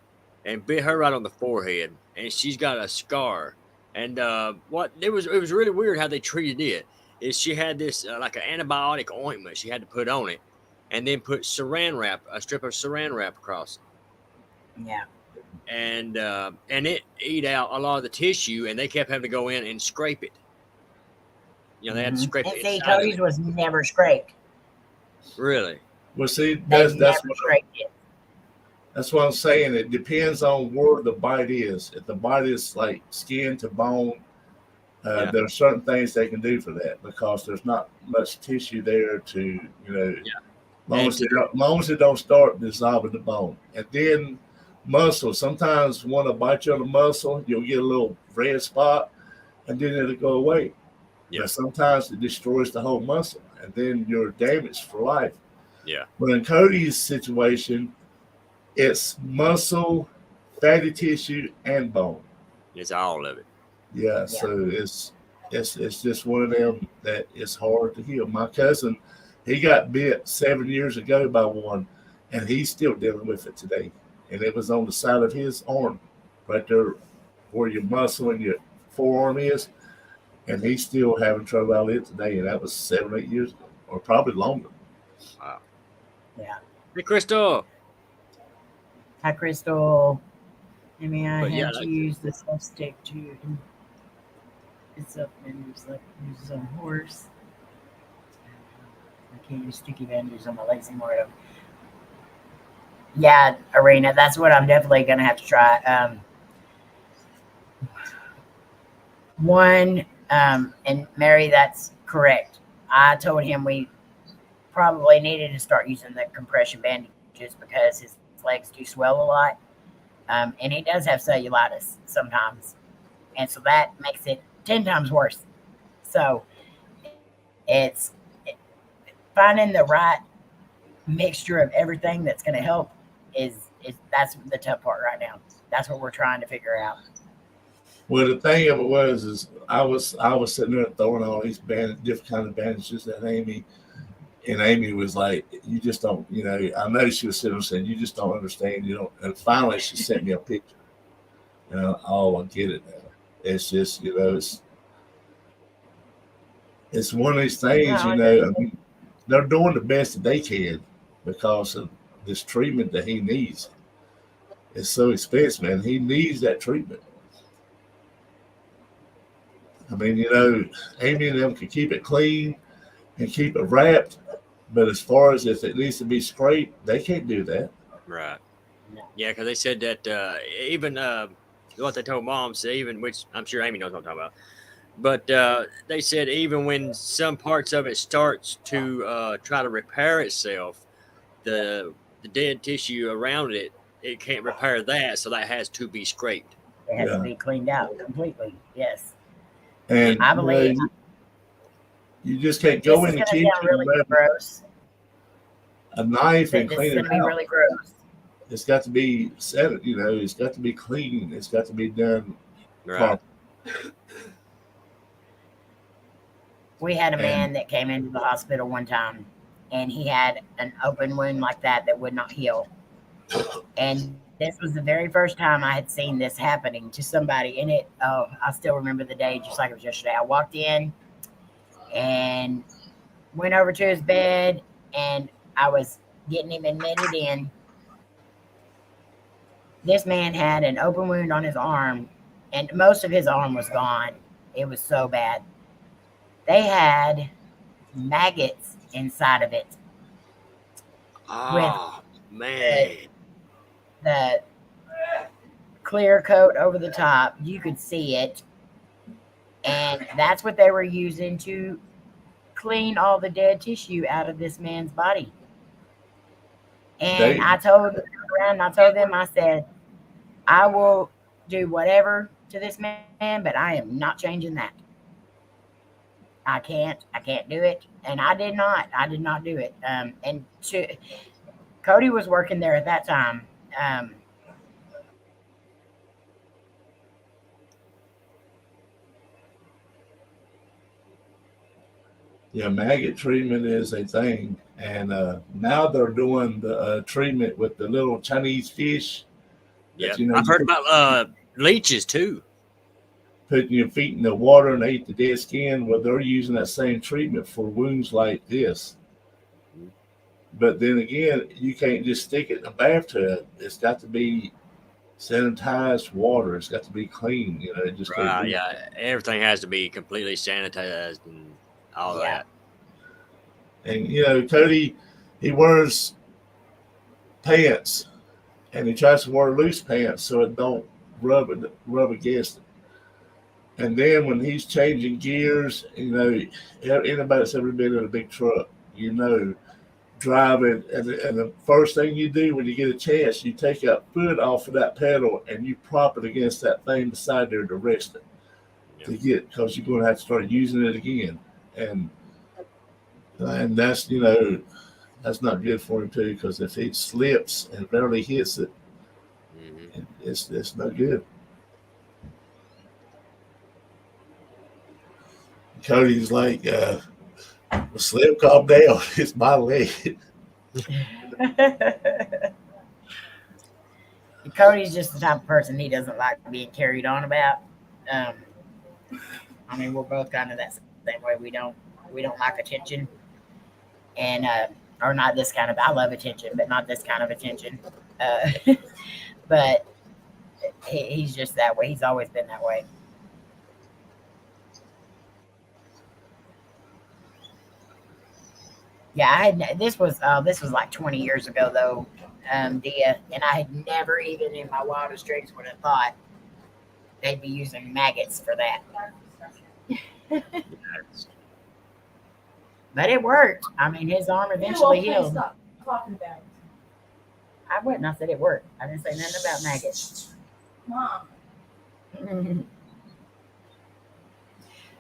G: and bit her right on the forehead, and she's got a scar. And it was really weird how they treated it. Is she had this like an antibiotic ointment she had to put on it, and then put saran wrap, a strip of saran wrap across it.
A: Yeah.
G: And it ate out a lot of the tissue, and they kept having to go in and scrape it. They had to scrape
A: and
G: it.
A: See, Cody's was never scraped.
G: Really?
F: Well, see,
A: That's
F: that's what I'm saying. It depends on where the bite is. If the bite is like skin to bone, there are certain things they can do for that, because there's not much tissue there to, long as it don't start dissolving the bone. And then muscle, sometimes when it bite you on the muscle, you'll get a little red spot, and then it'll go away. Yeah. But sometimes it destroys the whole muscle, and then you're damaged for life.
G: Yeah.
F: But in Cody's situation, it's muscle, fatty tissue, and bone.
G: It's all of it.
F: Yeah. So it's just one of them that it's hard to heal. My cousin, he got bit 7 years ago by one, and he's still dealing with it today. And it was on the side of his arm, right there where your muscle and your forearm is. And he's still having trouble out of it today. And that was 7 or 8 years ago, or probably longer.
G: Wow.
A: Yeah.
G: Hey, Crystal.
A: Hi, Crystal. I mean, I
G: But
A: had
G: yeah,
A: to
G: like-
A: use the self stick to. It's up and use a horse. I can't use sticky bandages on my legs anymore. Yeah, Arena, that's what I'm definitely gonna have to try. One, and Mary, that's correct. I told him we probably needed to start using the compression bandages because his legs do swell a lot. And he does have cellulitis sometimes. And so that makes it 10 times worse. So it's finding the right mixture of everything that's going to help is that's the tough part right now. That's what we're trying to figure out.
F: Well, the thing of it was, is I was sitting there throwing all these different kind of bandages at Amy, and Amy was like, "You just don't, you know." I know she was sitting there saying, "You just don't understand, you know." And finally, she sent me a picture. You know, oh, I get it now. It's just, you know, it's one of these things, you know. I mean, they're doing the best that they can because of this treatment that he needs. It's so expensive, man. He needs that treatment. I mean, you know, Amy and them can keep it clean and keep it wrapped, but as far as if it needs to be scraped, they can't do that.
G: Right. Yeah, because they said that even what they told Mom, said even, which I'm sure Amy knows what I'm talking about, but they said even when some parts of it starts to try to repair itself, the dead tissue around it, it can't repair that, so that has to be scraped.
A: It has to be cleaned out completely. Yes.
F: And
A: I believe
F: you just can't go in the kitchen
A: really
F: and
A: gross.
F: A knife and clean it
A: out. Be really gross.
F: It's got to be set. You know, it's got to be clean. It's got to be done.
G: Right.
A: We had a man that came into the hospital one time, and he had an open wound like that would not heal. And this was the very first time I had seen this happening to somebody. And I still remember the day just like it was yesterday. I walked in and went over to his bed, and I was getting him admitted in. This man had an open wound on his arm, and most of his arm was gone. It was so bad. They had maggots inside of it.
G: Oh, man.
A: The clear coat over the top, you could see it. And that's what they were using to clean all the dead tissue out of this man's body. And I told them, I said, I will do whatever to this man, but I am not changing that. I can't do it. And I did not do it. And Cody was working there at that time.
F: Yeah, maggot treatment is a thing. And now they're doing the treatment with the little Chinese fish.
G: Yeah, you know, I've heard about leeches too.
F: Putting your feet in the water and they eat the dead skin. Well, they're using that same treatment for wounds like this. But then again, you can't just stick it in a bathtub. It's got to be sanitized water. It's got to be clean. You know, it just
G: right. Yeah, everything has to be completely sanitized and all that.
F: And you know, Cody, he wears pants, and he tries to wear loose pants so it don't rub against it. And then when he's changing gears, you know, anybody that's ever been in a big truck, you know, driving, and the first thing you do when you get a chance, you take that foot off of that pedal and you prop it against that thing beside there to rest it, because you're going to have to start using it again, and that's, you know, that's not good for him too, because if he slips and barely hits it, it's not good. Cody's like, slip, calm down. It's my leg.
A: Cody's just the type of person, he doesn't like being carried on about. I mean, we're both kind of that same way. We don't like attention, and or not this kind of. I love attention, but not this kind of attention. But he's just that way. He's always been that way. Yeah, this was like 20 years ago though, Dia, and I had never even in my wildest dreams would have thought they'd be using maggots for that. But it worked. I mean, his arm eventually healed.
B: Stop talking about it.
A: I wouldn't. I said it worked. I didn't say nothing about maggots.
B: Mom.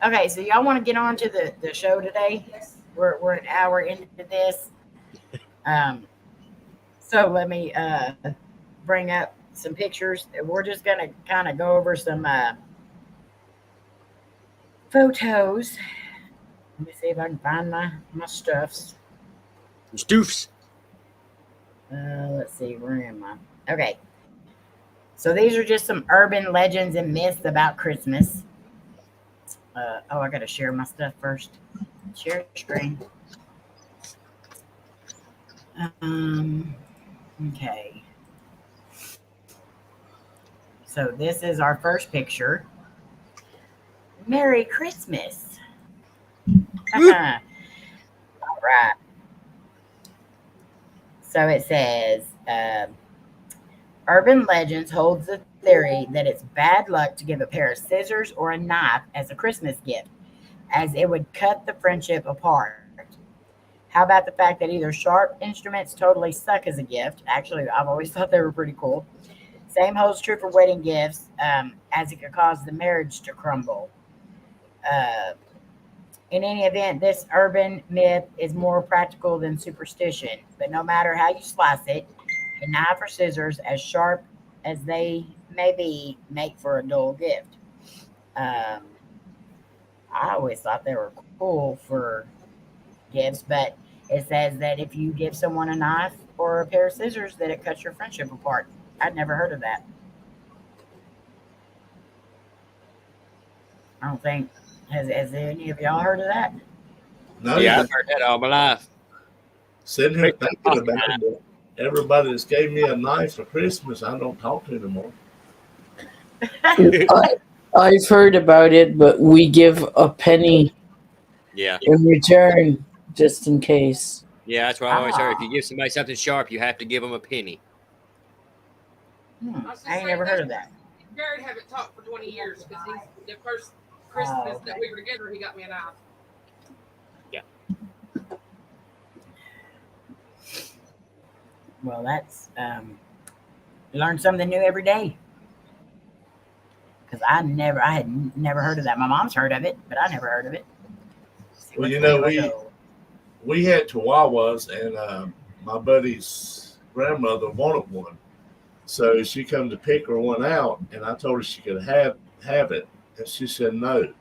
A: Okay, so y'all want to get on to the show today?
B: Yes.
A: We're an hour into this. So let me bring up some pictures. We're just gonna kind of go over some photos. Let me see if I can find my stuffs.
G: Stoofs.
A: Let's see, where am I? Okay. So these are just some urban legends and myths about Christmas. Oh, I gotta share my stuff first. Share screen. Okay. So this is our first picture. Merry Christmas. All right. So it says, urban legends holds the theory that it's bad luck to give a pair of scissors or a knife as a Christmas gift, as it would cut the friendship apart. How about the fact that either sharp instruments totally suck as a gift? Actually, I've always thought they were pretty cool. Same holds true for wedding gifts, as it could cause the marriage to crumble. In any event, this urban myth is more practical than superstition. But no matter how you slice it, a knife or scissors, as sharp as they may be, make for a dull gift. I always thought they were cool for gifts, but it says that if you give someone a knife or a pair of scissors, that it cuts your friendship apart. I'd never heard of that. I don't think. Has any of y'all heard of that?
F: No,
G: Yeah, I've heard that all my life.
F: sitting here thinking about it, but everybody that's gave me a knife for Christmas, I don't talk to anymore.
C: I've heard about it, but we give a penny
G: Yeah.
C: in return, just in case.
G: Yeah, that's what I always heard. If you give somebody something sharp, you have to give them a penny.
A: I ain't never heard of that.
D: Jared haven't talked for 20 years because the first Christmas that we were together, he got me a knife.
G: Yeah.
A: Well, that's you learn something new every day. Because I had never heard of that. My mom's heard of it, but I never heard of it.
F: Well, you know, we had chihuahuas, and my buddy's grandmother wanted one. So she come to pick her one out, and I told her she could have it, and she said no.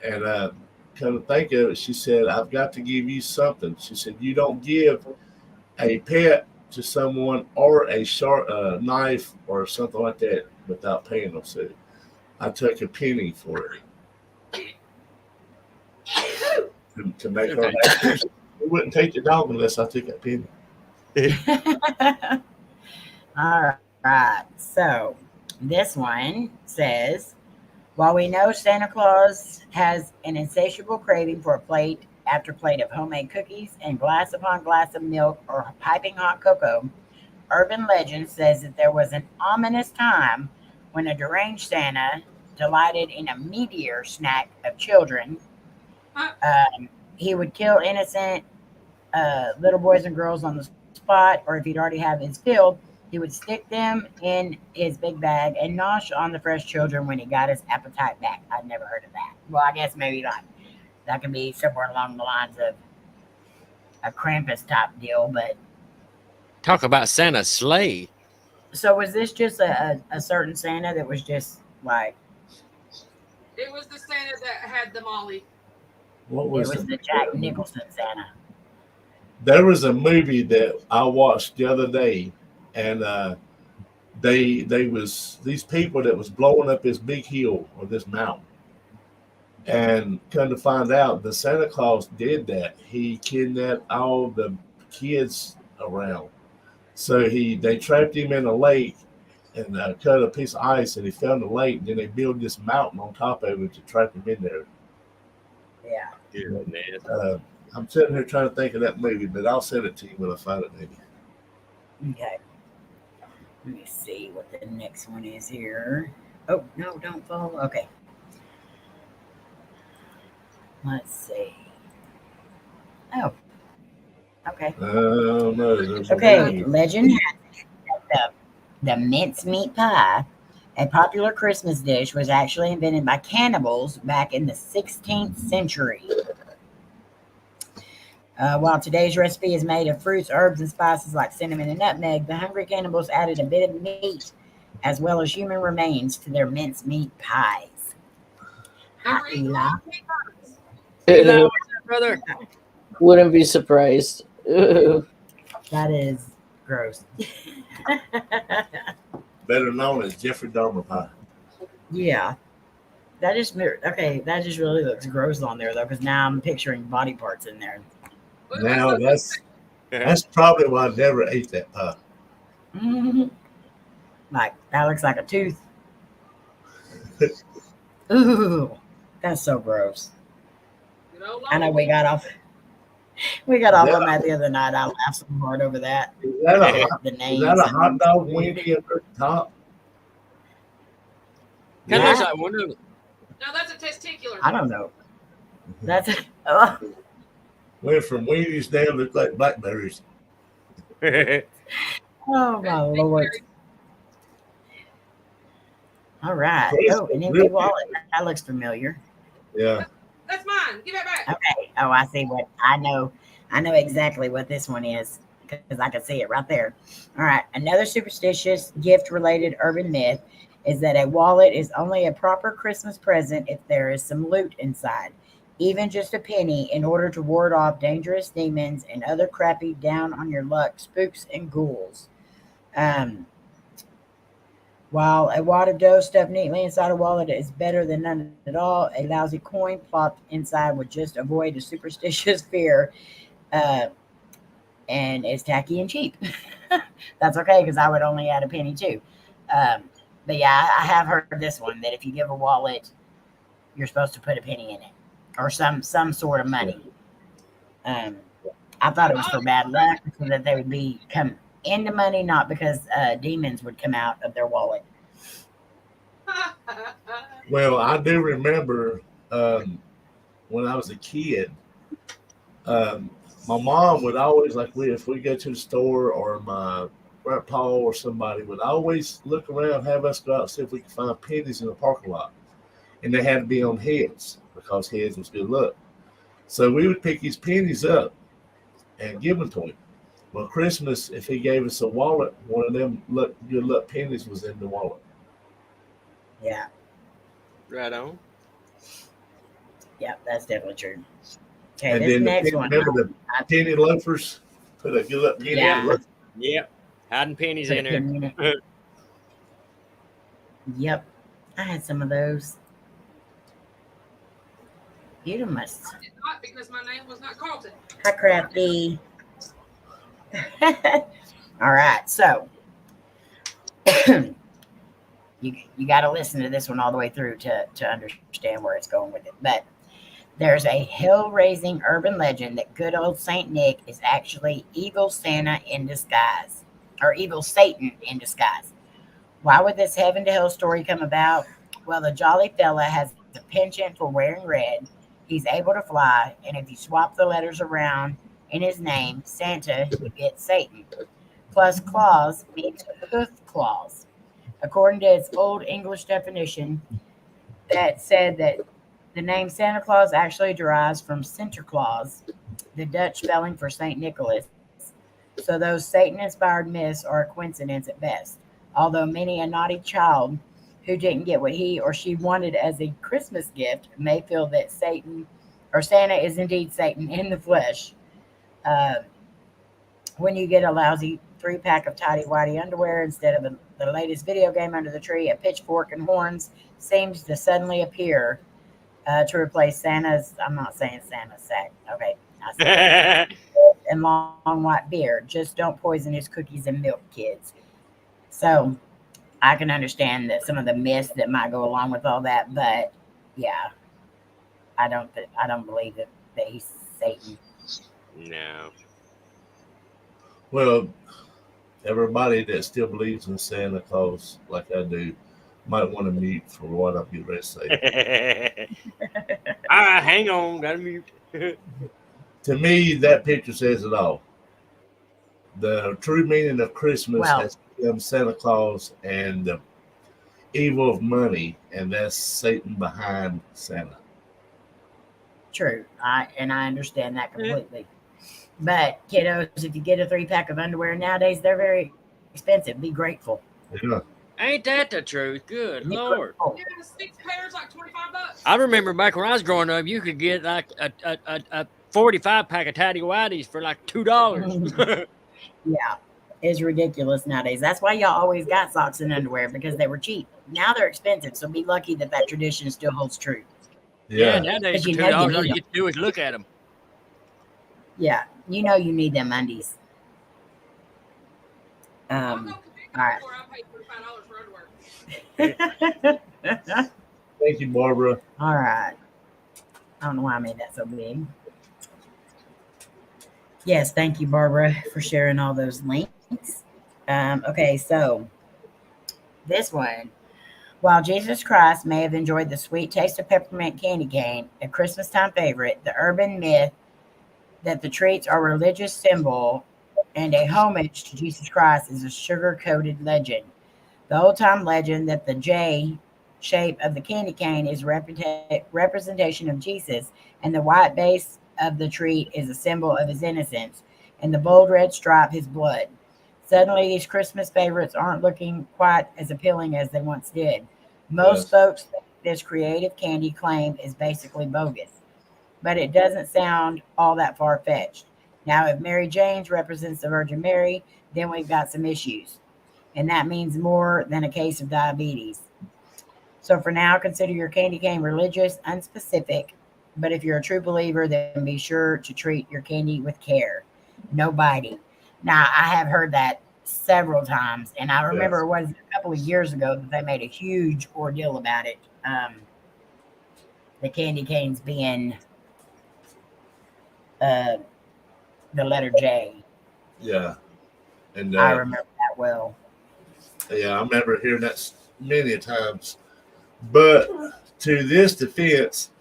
F: And come to think of it, she said, I've got to give you something. She said, you don't give a pet to someone or a sharp knife or something like that without paying them. So I took a penny for it to make her happy. We wouldn't take the dog unless I took a penny.
A: All right. So this one says, while we know Santa Claus has an insatiable craving for a plate after plate of homemade cookies and glass upon glass of milk or piping hot cocoa, urban legend says that there was an ominous time when a deranged Santa delighted in a meteor snack of children. He would kill innocent little boys and girls on the spot, or if he'd already have his filled, he would stick them in his big bag and nosh on the fresh children when he got his appetite back. I'd never heard of that. Well, I guess maybe like that could be somewhere along the lines of a Krampus type deal, but
G: Talk about Santa's sleigh.
A: so was this just a certain Santa that was just like
D: It was the Santa that had the Molly.
F: What
A: it
F: was
A: was the Jack Nicholson Santa?
F: There was a movie that I watched the other day, and they was these people that was blowing up this big hill or this mountain, and come to find out, the Santa Claus did that. He kidnapped all the kids around, so they trapped him in a lake and cut a piece of ice, and he fell in the lake. And then they built this mountain on top of it to trap him in there.
A: Yeah.
G: Goodness.
F: I'm sitting here trying to think of that movie, but I'll send it to you when I find it, maybe.
A: Okay. Let me see what the next one is here. Oh, no, don't follow. Okay. Let's see. Oh, okay.
F: No, there's a
A: Okay,
F: menu.
A: legend has it that the mincemeat pie, a popular Christmas dish, was actually invented by cannibals back in the 16th century. While today's recipe is made of fruits, herbs, and spices like cinnamon and nutmeg, the hungry cannibals added a bit of meat as well as human remains to their mincemeat pies. Hi,
D: Never eat
A: Eli.
D: meat pies.
G: Eli, what's up, brother?
C: Wouldn't be surprised.
A: That is gross.
F: Better known as Jeffrey Dahmer pie.
A: Yeah. That just okay. That just really looks gross on there though, because now I'm picturing body parts in there.
D: What-
F: Now
D: what's
F: that's probably why I never ate that pie.
A: Like that looks like a tooth. Ooh, that's so gross.
D: You know,
A: I know we got off on that the other night. I laughed so hard over that.
F: Is that
A: The
F: is
A: names.
F: that a hot dog weenie at the top?
G: Kind of
A: Yeah.
G: looks like one of them.
D: No, that's a testicular.
A: I don't know. That's oh,
F: Went from weenies down to like blackberries.
A: oh my lord. All right. Oh, an empty
F: Really?
A: wallet. That looks familiar.
F: Yeah.
D: That's mine. Give it back.
A: Okay. Oh, I see what I know. I know exactly what this one is because I can see it right there. All right. Another superstitious gift-related urban myth is that a wallet is only a proper Christmas present if there is some loot inside, even just a penny, in order to ward off dangerous demons and other crappy down on your luck spooks and ghouls. While a wad of dough stuffed neatly inside a wallet is better than none at all, a lousy coin plopped inside would just avoid a superstitious fear, and is tacky and cheap. That's okay because I would only add a penny too. But yeah, I have heard this one that if you give a wallet, you're supposed to put a penny in it or some sort of money. I thought it was for bad luck so that they would come into money, not because demons would come out of their wallet.
F: Well, I do remember when I was a kid, my mom would always, like, if we go to the store, or my grandpa or somebody would always look around, have us go out and see if we could find pennies in the parking lot. And they had to be on heads because heads was good luck. So we would pick his pennies up and give them to him. Well, Christmas, if he gave us a wallet, one of them good luck pennies was in the wallet.
A: Yeah.
G: Right on.
A: Yeah, that's definitely true. Okay,
F: And
A: this
F: then
A: next one.
F: remember the penny loafers? Put a good luck penny
A: Yeah.
F: in the loafer.
G: Yep. Hiding pennies
A: Put a
G: in there.
A: pin in it. Yep. I had some of those. You must.
D: I did not, because my name was not Carlton.
A: Hi, Crafty. All right, so you got to listen to this one all the way through to understand where it's going with it. But there's a hell-raising urban legend that good old Saint Nick is actually evil Santa in disguise, or evil Satan in disguise. Why would this heaven to hell story come about? Well, the jolly fella has a penchant for wearing red. He's able to fly, and if you swap the letters around in his name, Santa, you get Satan. Plus, claws means hoof claws. According to its old English definition, that said that the name Santa Claus actually derives from Sinterklaas, the Dutch spelling for St. Nicholas. So those Satan-inspired myths are a coincidence at best. Although many a naughty child who didn't get what he or she wanted as a Christmas gift may feel that Satan or Santa is indeed Satan in the flesh. When you get a lousy 3-pack of tidy-whitey underwear instead of the latest video game under the tree, a pitchfork and horns seems to suddenly appear to replace Santa's, I'm not saying Santa's sack, okay, I said and long white beard. Just don't poison his cookies and milk, kids. So I can understand that some of the myths that might go along with all that, but yeah, I don't believe that he's Satan.
G: No.
F: Well, everybody that still believes in Santa Claus, like I do, Might want to mute for what I'll be ready to say.
G: All right, hang on. Gotta mute.
F: To me, that picture says it all. The true meaning of Christmas
A: Well,
F: has become Santa Claus and the evil of money, and that's Satan behind Santa.
A: true. I understand that completely. But kiddos, if you get a 3-pack of underwear nowadays, they're very expensive. Be grateful.
F: Yeah.
G: Ain't that the truth? Good
A: Be
G: Lord.
A: grateful.
D: Yeah, 6 pairs like $25.
G: I remember back when I was growing up, you could get like a 45 pack of Tidy Whities for like $2.
A: Yeah, it's ridiculous nowadays. That's why y'all always got socks and underwear, because they were cheap. Now they're expensive, so be lucky that that tradition still holds true.
G: Yeah,
F: Yeah.
G: nowadays for
A: But you
G: $2,
A: know you
G: all
A: need
G: you
A: them.
G: get to do is look at them.
A: Yeah, you know you need them undies.
D: I'll go convenience
A: all right.
D: store. I'll pay $45 for underwear.
F: Thank you, Barbara.
A: All right. I don't know why I made that so big. Yes, thank you, Barbara, for sharing all those links. Okay, so this one. While Jesus Christ may have enjoyed the sweet taste of peppermint candy cane, a Christmas time favorite, the urban myth that the treats are a religious symbol and a homage to Jesus Christ is a sugar-coated legend. The old-time legend that the J shape of the candy cane is representation of Jesus, and the white base of the treat is a symbol of his innocence, and the bold red stripe his blood. Suddenly, these Christmas favorites aren't looking quite as appealing as they once did. Most
F: Yes.
A: folks think this creative candy claim is basically bogus, but it doesn't sound all that far-fetched. Now, if Mary Jane's represents the Virgin Mary, then we've got some issues, and that means more than a case of diabetes. So for now, consider your candy cane religious, unspecific, but if you're a true believer, then be sure to treat your candy with care. No biting. Now, I have heard that several times, and I remember
F: Yes.
A: it was a couple of years ago that they made a huge ordeal about it. The candy canes being the letter J.
F: Yeah. And
A: I remember that well.
F: yeah, I remember hearing that many times. But to this defense,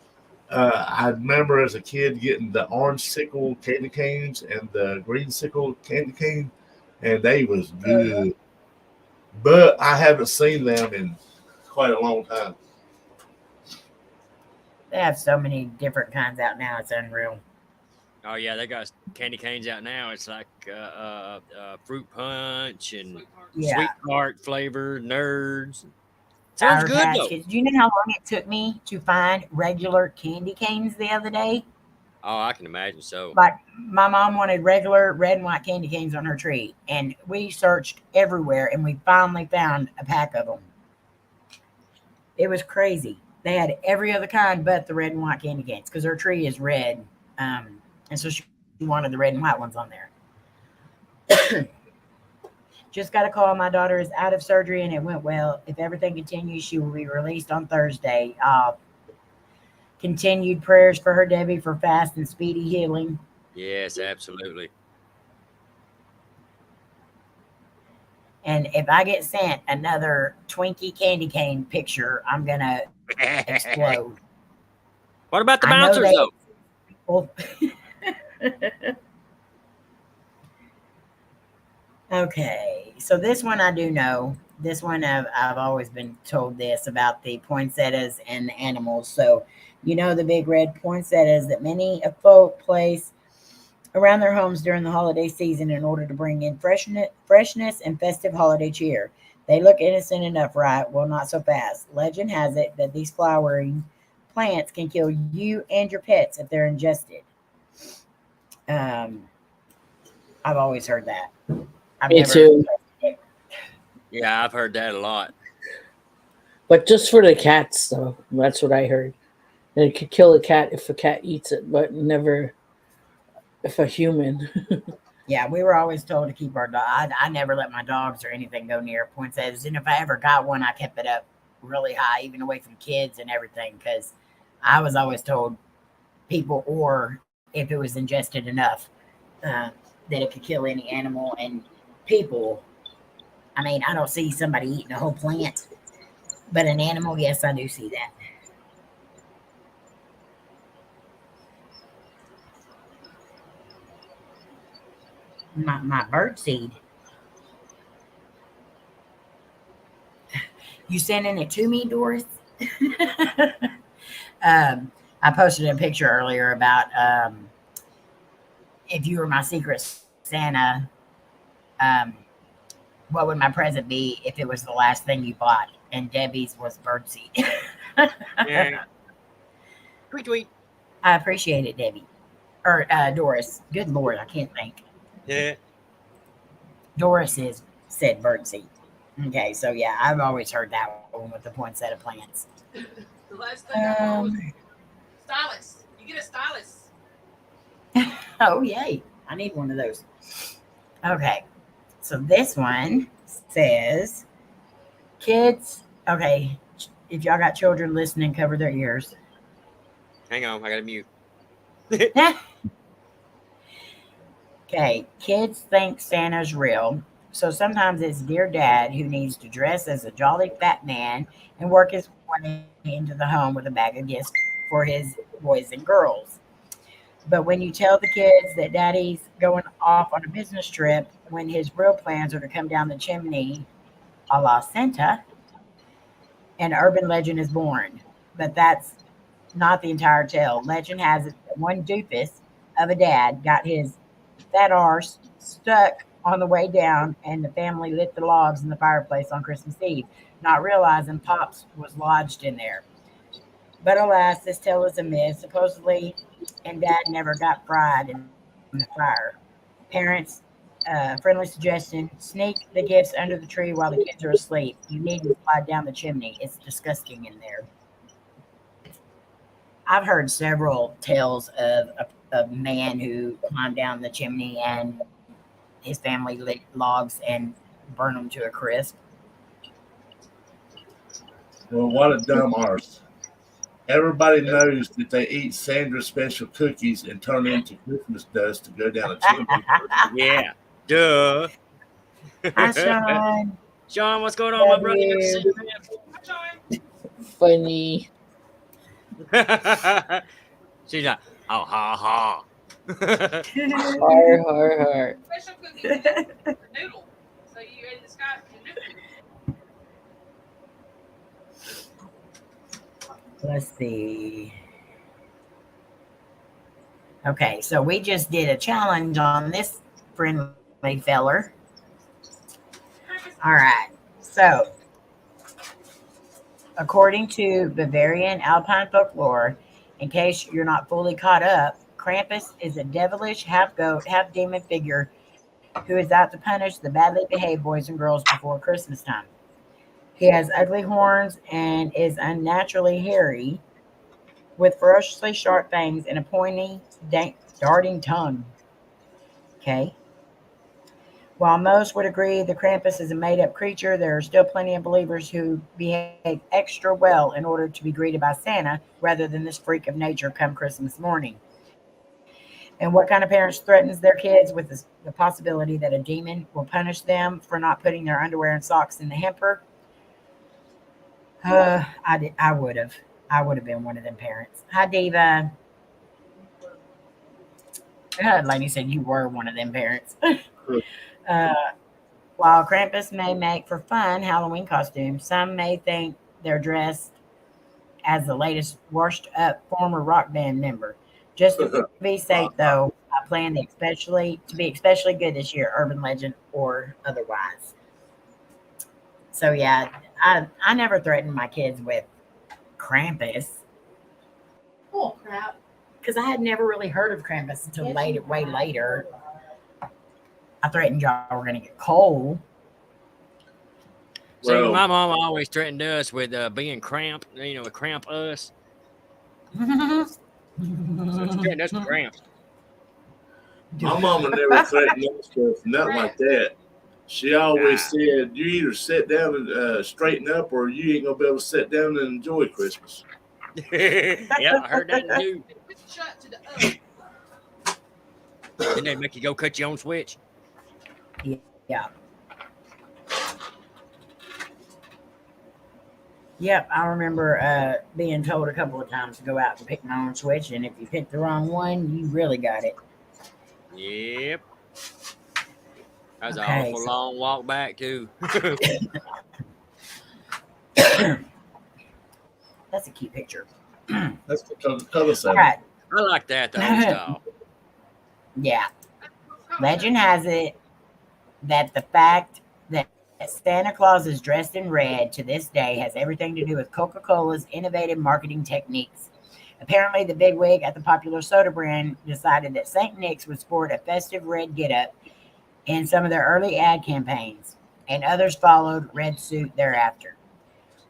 F: I remember as a kid getting the orange sickle candy canes and the green sickle candy cane, and they was good. But I haven't seen them in quite a long time.
A: They have so many different kinds out now. It's unreal.
G: Oh yeah, they got candy canes out now. It's like fruit punch and
D: Sweet heart.
A: Yeah.
G: sweet tart flavor, nerds.
A: Sour
G: Sounds good
A: Patch
G: though.
A: Kids. Do you know how long it took me to find regular candy canes the other day?
G: Oh, I can imagine so.
A: Like, my mom wanted regular red and white candy canes on her tree, and we searched everywhere, and we finally found a pack of them. It was crazy. They had every other kind but the red and white candy canes, because her tree is red, and so she wanted the red and white ones on there. Just got a call. My daughter is out of surgery and it went well. If everything continues, she will be released on Thursday. Continued prayers for her, Debbie, for fast and speedy healing.
G: Yes, absolutely.
A: And if I get sent another Twinkie candy cane picture, I'm going to explode.
G: What about the
A: I know
G: bouncers
A: they-
G: though?
A: Well, okay, so this one I do know. This one I've always been told this about the poinsettias and the animals. So, you know, the big red poinsettias that many of folk place around their homes during the holiday season in order to bring in freshness and festive holiday cheer. They look innocent enough, right? Well, not so fast. Legend has it that these flowering plants can kill you and your pets if they're ingested. I've always heard that. I've
C: Me
A: never
C: too.
G: Yeah, I've heard that a lot.
C: But just for the cats, though. That's what I heard. And it could kill a cat if a cat eats it, but never if a human.
A: Yeah, we were always told to keep our dog. I never let my dogs or anything go near poinsettias. And if I ever got one, I kept it up really high, even away from kids and everything, because I was always told people, or if it was ingested enough, that it could kill any animal and people. I mean, I don't see somebody eating a whole plant. But an animal, yes, I do see that. My bird seed. You sending it to me, Doris? I posted a picture earlier about if you were my secret Santa, um, what would my present be if it was the last thing you bought? And Debbie's was birdseed.
G: Yeah. Tweet, tweet.
A: I appreciate it, Debbie. Or Doris. Good Lord, I can't think.
G: Yeah.
A: Doris said birdseed. Okay, so yeah, I've always heard that one with the poinsettia plants.
D: The last thing I bought was stylus. You get a stylus.
A: Oh, yay. I need one of those. Okay. So this one says, kids, okay, if y'all got children listening, cover their ears.
G: Hang on, I got to mute.
A: Okay, kids think Santa's real. So sometimes it's Dear Dad who needs to dress as a jolly fat man and work his way into the home with a bag of gifts for his boys and girls. But when you tell the kids that Daddy's going off on a business trip when his real plans are to come down the chimney a la Santa, an urban legend is born. But that's not the entire tale. Legend has it that one doofus of a dad got his fat arse stuck on the way down, and the family lit the logs in the fireplace on Christmas Eve, not realizing Pops was lodged in there. But alas, this tale is a myth. Supposedly, and Dad never got fried in the fire. Parents, friendly suggestion: sneak the gifts under the tree while the kids are asleep. You needn't slide down the chimney. It's disgusting in there. I've heard several tales of a man who climbed down the chimney and his family lit logs and burned them to a crisp.
F: Well, what a dumb arse. Everybody knows that they eat Sandra's special cookies and turn into Christmas dust to go down a chimney.
G: Yeah. Duh.
A: Hi, Sean.
G: Sean, what's going on, my brother? Good to see you,
D: Hi,
C: Funny.
G: man. She's like, oh, ha, ha.
C: Har, har, har.
D: special cookie for noodle. So you in the sky for noodle.
A: Let's see. Okay, so we just did a challenge on this friendly feller. All right. So, according to Bavarian Alpine folklore, in case you're not fully caught up, Krampus is a devilish, half goat, half demon figure who is out to punish the badly behaved boys and girls before Christmas time. He has ugly horns and is unnaturally hairy, with ferociously sharp fangs and a pointy, darting tongue. Okay. While most would agree the Krampus is a made-up creature, there are still plenty of believers who behave extra well in order to be greeted by Santa rather than this freak of nature come Christmas morning. And what kind of parents threatens their kids with the possibility that a demon will punish them for not putting their underwear and socks in the hamper? I would have. I would have been one of them parents. Hi, Diva. Lady said you were one of them parents. While Krampus may make for fun Halloween costumes, some may think they're dressed as the latest washed up former rock band member. Just to be safe, though, I plan to be especially good this year, urban legend or otherwise. So yeah, I never threatened my kids with Krampus
B: Oh crap.
A: because I had never really heard of Krampus until way later. I threatened y'all were gonna get cold.
G: See,
F: Well-
G: my mom always threatened us with being cramp, cramp us. So she threatened us with cramps.
F: My mama never threatened us with nothing like that. She always said, you either sit down and straighten up or you ain't going to be able to sit down and enjoy Christmas.
G: Yeah, I heard that too.
D: Shut to the
G: Didn't they make you go cut your own switch?
A: Yeah. Yep, I remember being told a couple of times to go out and pick my own switch, and if you pick the wrong one, you really got it.
G: Yep. That was an
A: Okay,
G: awful
A: so
G: long walk back too.
A: that's a cute picture.
F: That's the Coca-Cola
A: All
F: Center.
A: right.
G: I like that, the old style.
A: Yeah. Legend has it that the fact that Santa Claus is dressed in red to this day has everything to do with Coca-Cola's innovative marketing techniques. Apparently, the bigwig at the popular soda brand decided that St. Nick's would sport a festive red getup in some of their early ad campaigns, and others followed red suit thereafter.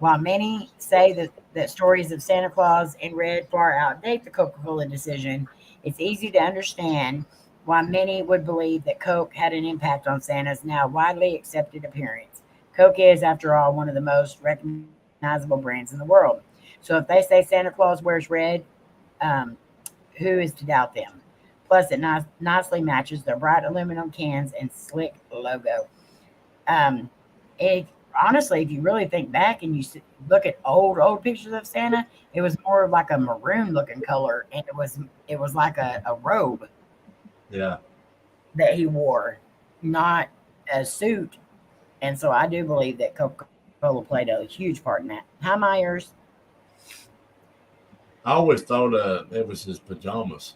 A: While many say that stories of Santa Claus in red far outdate the Coca-Cola decision, it's easy to understand why many would believe that Coke had an impact on Santa's now widely accepted appearance. Coke is, after all, one of the most recognizable brands in the world. So if they say Santa Claus wears red, um, who is to doubt them? Plus, it nicely matches their bright aluminum cans and slick logo. Um, it honestly, if you really think back and look at old pictures of Santa, it was more of like a maroon looking color, and it was like a robe
F: Yeah.
A: that he wore, not a suit. And so I do believe that Coca-Cola played a huge part in that. Hi, Myers.
F: I always thought it was his pajamas.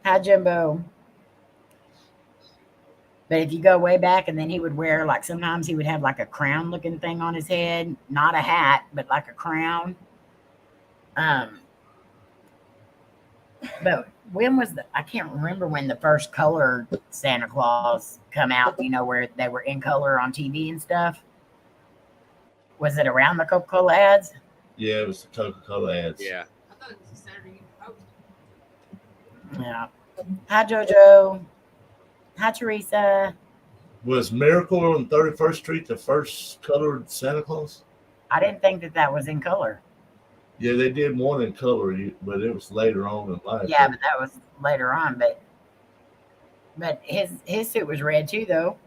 A: Hi, Jimbo. But if you go way back, and then he would wear, like, sometimes he would have like a crown looking thing on his head, not a hat, but like a crown. But when was I can't remember when the first color Santa Claus come out, where they were in color on TV and stuff. Was it around the Coca-Cola ads?
F: Yeah, it was the Coca-Cola ads.
G: Yeah.
D: I thought it was a Saturday Evening Post.
A: Yeah. Hi, JoJo. Hi, Teresa.
F: Was Miracle on 31st Street the first colored Santa Claus?
A: I didn't think that was in color.
F: Yeah, they did one in color, but it was later on in life.
A: Yeah, but that was later on. But his suit was red too, though.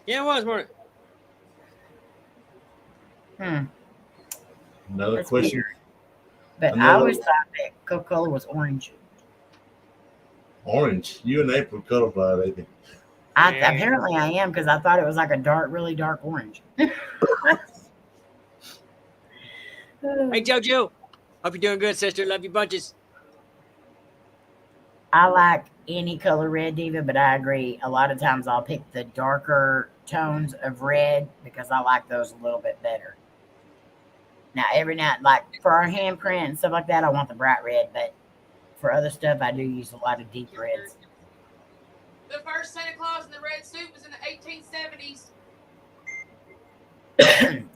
G: Yeah, it was, wasn't it?
F: Another
A: That's
F: question.
A: weird. But I
F: Another-
A: always thought that Coca-Cola was orange.
F: Orange. You and April colorblind, ain't you?
G: Yeah.
A: Apparently I am, because I thought it was like a really dark orange.
G: Hey, JoJo. Hope you're doing good, sister. Love you bunches.
A: I like any color red, Diva, but I agree. A lot of times I'll pick the darker tones of red because I like those a little bit better. Now, every night, like for our handprint and stuff like that, I want the bright red, but for other stuff, I do use a lot of deep reds.
D: The first Santa Claus in the red suit was in the 1870s.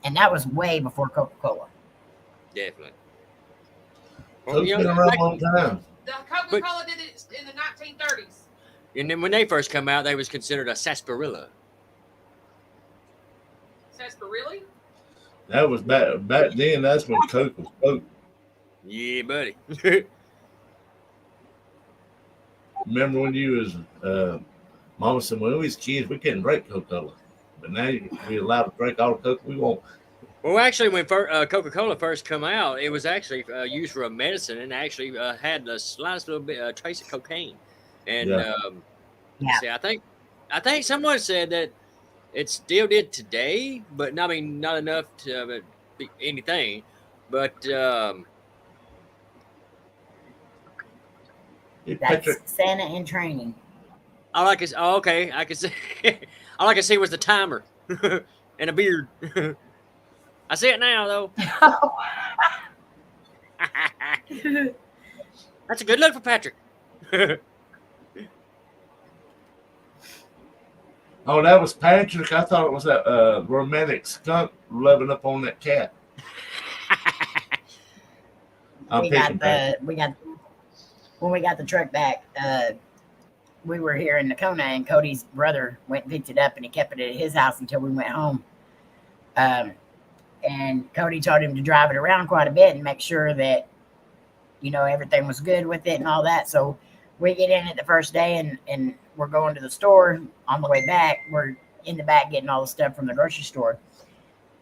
A: And that was way before Coca-Cola.
G: Definitely.
F: Coke's been around a long time.
D: The Coca-Cola did it in the 1930s.
G: And then when they first come out, they was considered a sarsaparilla.
D: Sarsaparilla?
F: That was back then. That's when Coke was Coke.
G: Yeah, buddy.
F: Remember when you was Mama said when we was kids we couldn't drink Coca-Cola, but now we allowed to drink all the Coke we want.
G: Well, actually, when Coca-Cola first come out, it was actually used for a medicine and actually had the slightest little bit trace of cocaine. And
A: Yeah.
G: see, I think someone said that it still did today, but not enough to be anything. But
F: Hey,
A: That's
F: Patrick,
A: Santa in training.
G: all I can okay, I can see all I can see was the timer and a beard. I see it now, though. That's a good look for Patrick.
F: oh, that was Patrick. I thought it was that romantic skunk loving up on that cat. I'm
A: we
F: picking
A: got
F: Patrick.
A: when we got the truck back, we were here in Nakona, and Cody's brother went and picked it up, and he kept it at his house until we went home. And Cody told him to drive it around quite a bit and make sure that, everything was good with it and all that. So we get in it the first day, and we're going to the store. On the way back, we're in the back getting all the stuff from the grocery store.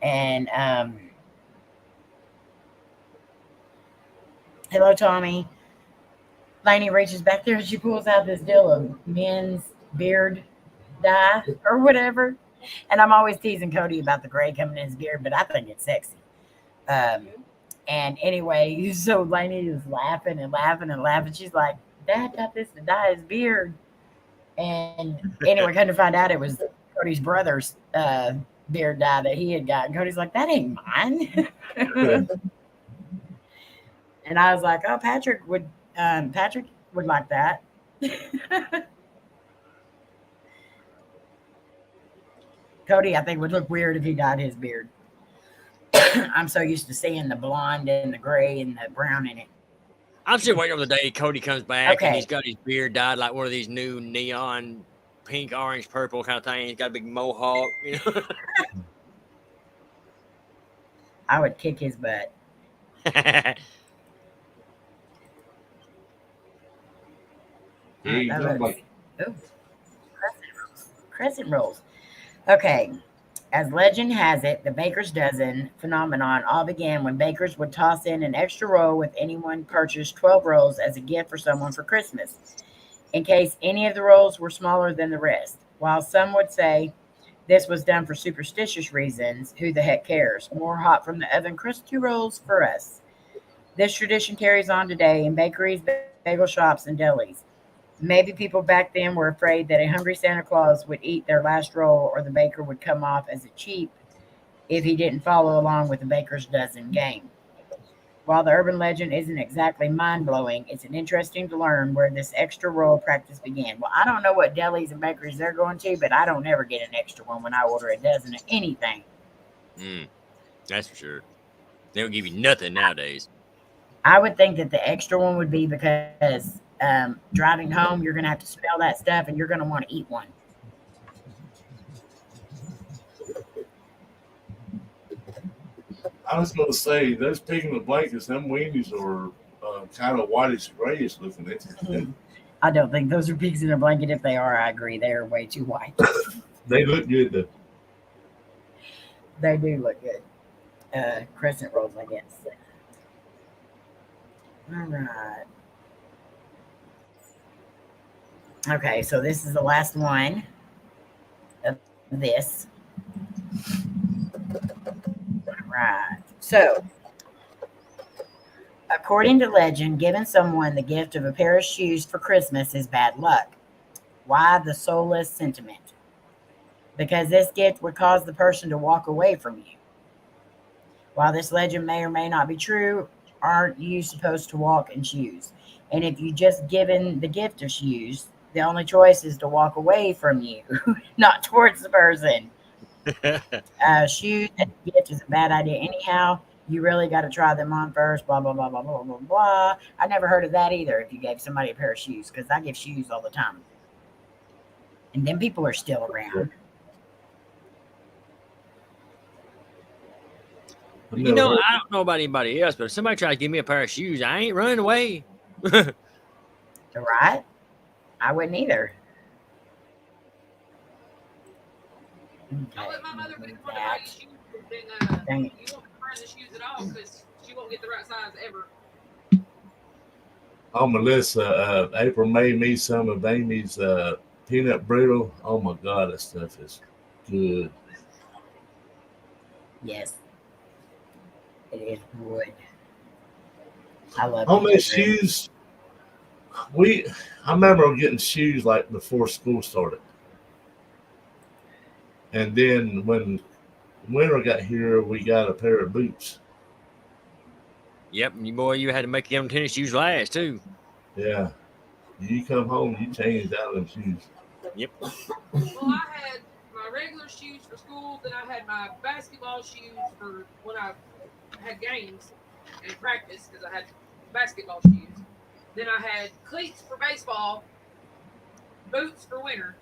A: And hello, Tommy. Layne reaches back there and she pulls out this deal of men's beard dye or whatever. And I'm always teasing Cody about the gray coming in his beard, but I think it's sexy. And anyway, so Layne is laughing and laughing and laughing. She's like, Dad got this to dye his beard. And anyway, kind of find out it was Cody's brother's beard dye that he had gotten. Cody's like, that ain't mine. And I was like, oh, Patrick would like that. Cody, I think, would look weird if he dyed his beard. I'm so used to seeing the blonde and the gray and the brown in it.
G: I'm still waiting on the day Cody comes back
A: Okay.
G: and he's got his beard dyed like one of these new neon pink, orange, purple kind of thing. He's got a big mohawk. You know?
A: I would kick his butt.
F: Here you go, like,
A: Oh, crescent rolls. Okay. As legend has it, the baker's dozen phenomenon all began when bakers would toss in an extra roll with anyone purchased 12 rolls as a gift for someone for Christmas, in case any of the rolls were smaller than the rest. While some would say this was done for superstitious reasons, who the heck cares? More hot from the oven crust 2 rolls for us. This tradition carries on today in bakeries, bagel shops, and delis. Maybe people back then were afraid that a hungry Santa Claus would eat their last roll or the baker would come off as a cheap if he didn't follow along with the baker's dozen game. While the urban legend isn't exactly mind-blowing, it's an interesting to learn where this extra roll practice began. Well, I don't know what delis and bakeries they're going to, but I don't ever get an extra one when I order a dozen of anything.
G: That's for sure. They don't give you nothing nowadays.
A: I would think that the extra one would be because driving home, you're going to have to smell that stuff and you're going to want to eat one.
F: I was going to say, those pig in the blankets, them weenies are kind of whitish grayish looking.
A: I don't think those are pigs in a blanket. If they are, I agree. They are way too white.
F: They look good, though.
A: They do look good. Crescent rolls, I guess. All right. Okay, so this is the last one of this. Right. So, according to legend, giving someone the gift of a pair of shoes for Christmas is bad luck. Why the soulless sentiment? Because this gift would cause the person to walk away from you. While this legend may or may not be true, aren't you supposed to walk in shoes? And if you just given the gift of shoes, the only choice is to walk away from you, not towards the person. Shoes and gift is a bad idea anyhow. You really got to try them on first, blah, blah, blah, blah, blah, blah, blah. I never heard of that either if you gave somebody a pair of shoes, because I give shoes all the time. And then people are still around.
G: You know, I don't know about anybody else, but if somebody tries to give me a pair of shoes, I ain't running away.
A: Right? I wouldn't either.
D: I'll let my mother pick one of my shoes, and then you won't burn the shoes at all because she won't get the right size ever.
F: Oh, Melissa, April made me some of Amy's peanut brittle. Oh, my God, that stuff is good.
A: Yes. It is good. I love
F: How many
A: it.
F: shoes? I remember getting shoes like before school started. And then when winter got here, we got a pair of boots.
G: Yep, you had to make them tennis shoes last too.
F: Yeah. You come home, you changed out of them shoes.
G: Yep.
D: Well, I had my regular shoes for school, then I had my basketball shoes for when I had games and practice because I had basketball shoes. Then I had cleats for baseball, boots for winter.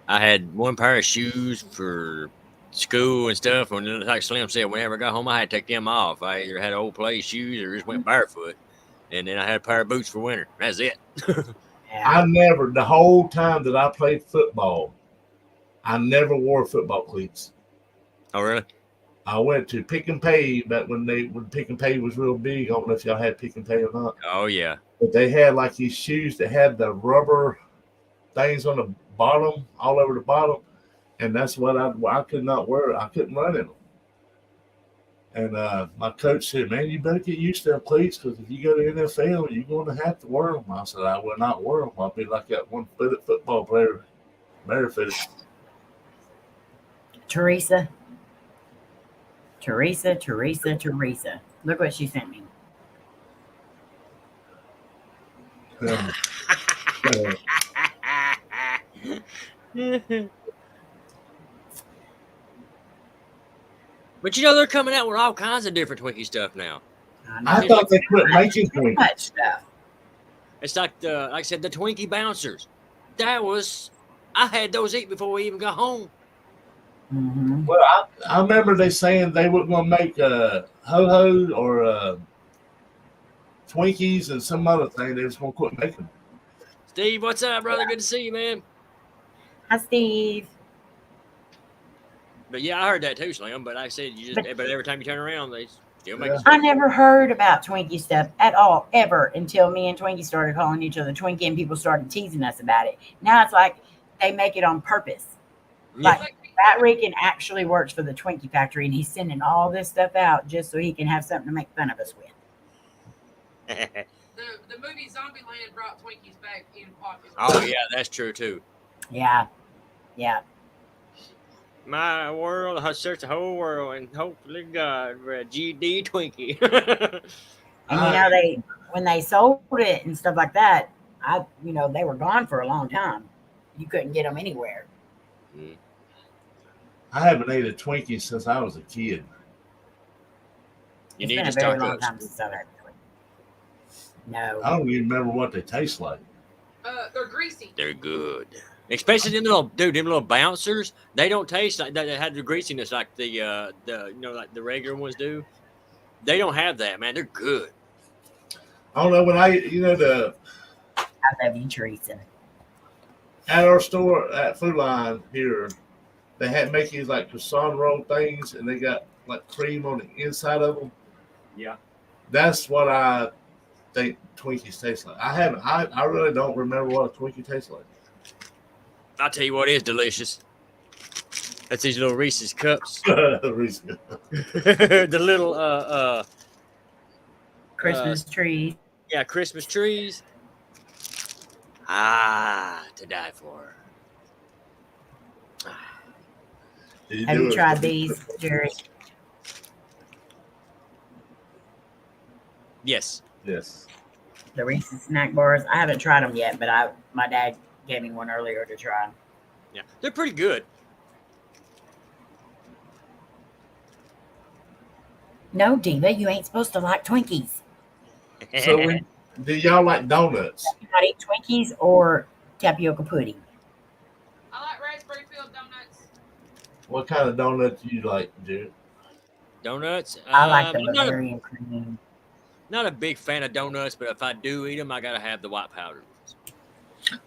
G: I had one pair of shoes for school and stuff. And like Slim said, whenever I got home, I had to take them off. I either had old play shoes or just went barefoot. And then I had a pair of boots for winter. That's it.
F: I never, the whole time that I played football, I never wore football cleats.
G: Oh, really?
F: I went to Pick and Pay back when Pick and Pay was real big. I don't know if y'all had Pick and Pay or not.
G: Oh, yeah.
F: But they had like these shoes that had the rubber things on the bottom, all over the bottom, and that's what I could not wear. I couldn't run in them. And my coach said, "Man, you better get used to them cleats because if you go to NFL, you're going to have to wear them." I said, "I will not wear them. I'll be like that one-footed football player, barefooted."
A: Teresa. Look what she sent me.
G: But you know, they're coming out with all kinds of different Twinkie stuff now.
F: I thought they quit making
A: Too
F: Twinkies.
A: much stuff.
G: It's like like I said, the Twinkie bouncers. I had those eat before we even got home.
A: Mm-hmm.
F: Well, I remember they saying they weren't going to make ho-ho or Twinkies and some other thing. They was going to quit making them.
G: Steve, what's up, brother? Good to see you, man.
A: Hi, Steve.
G: But yeah, I heard that too, Slim. But like I said, but every time you turn around, they still make
A: I never heard about Twinkie stuff at all, ever, until me and Twinkie started calling each other Twinkie and people started teasing us about it. Now it's like they make it on purpose.
G: Yeah.
A: Like Pat Rican actually works for the Twinkie factory and he's sending all this stuff out just so he can have something to make fun of us with.
D: The movie Zombieland brought Twinkies back in popular.
G: Oh yeah, that's true too.
A: Yeah.
G: My world, I search the whole world, and hopefully God for a GD Twinkie.
A: And when they sold it and stuff like that, they were gone for a long time. You couldn't get them anywhere.
F: I haven't ate a Twinkie since I was a kid.
G: You
A: It's
G: need
A: been
G: to
A: a very
G: start
A: long
G: those.
A: time since I've had one. No.
F: I don't even remember what they taste like.
D: They're greasy.
G: They're good. Especially them little bouncers. They don't taste like that. They had the greasiness like the like the regular ones do. They don't have that, man. They're good.
F: I don't know when
A: I love you, Teresa.
F: at our store at Food Line here, they had make these like croissant roll things, and they got like cream on the inside of them.
G: Yeah.
F: That's what I think Twinkies taste like. I really don't remember what a Twinkie tastes like.
G: I'll tell you what is delicious. That's these little Reese's cups.
F: Reese's.
G: The little
A: Christmas trees.
G: yeah, Christmas trees. To die for.
A: Have you tried these, Jerry?
G: Yes.
F: Yes.
A: The Reese's snack bars. I haven't tried them yet, but my dad gave me one earlier to try.
G: Yeah, they're pretty good.
A: No, Diva, you ain't supposed to like Twinkies.
F: So do y'all like donuts?
A: You not eat Twinkies or tapioca pudding.
D: I like raspberry filled donuts.
F: What kind of donuts do you like, Jared?
G: Donuts.
A: I like the
G: I'm not
A: Bavarian cream.
G: not a big fan of donuts, but if I do eat them, I gotta have the white powder ones.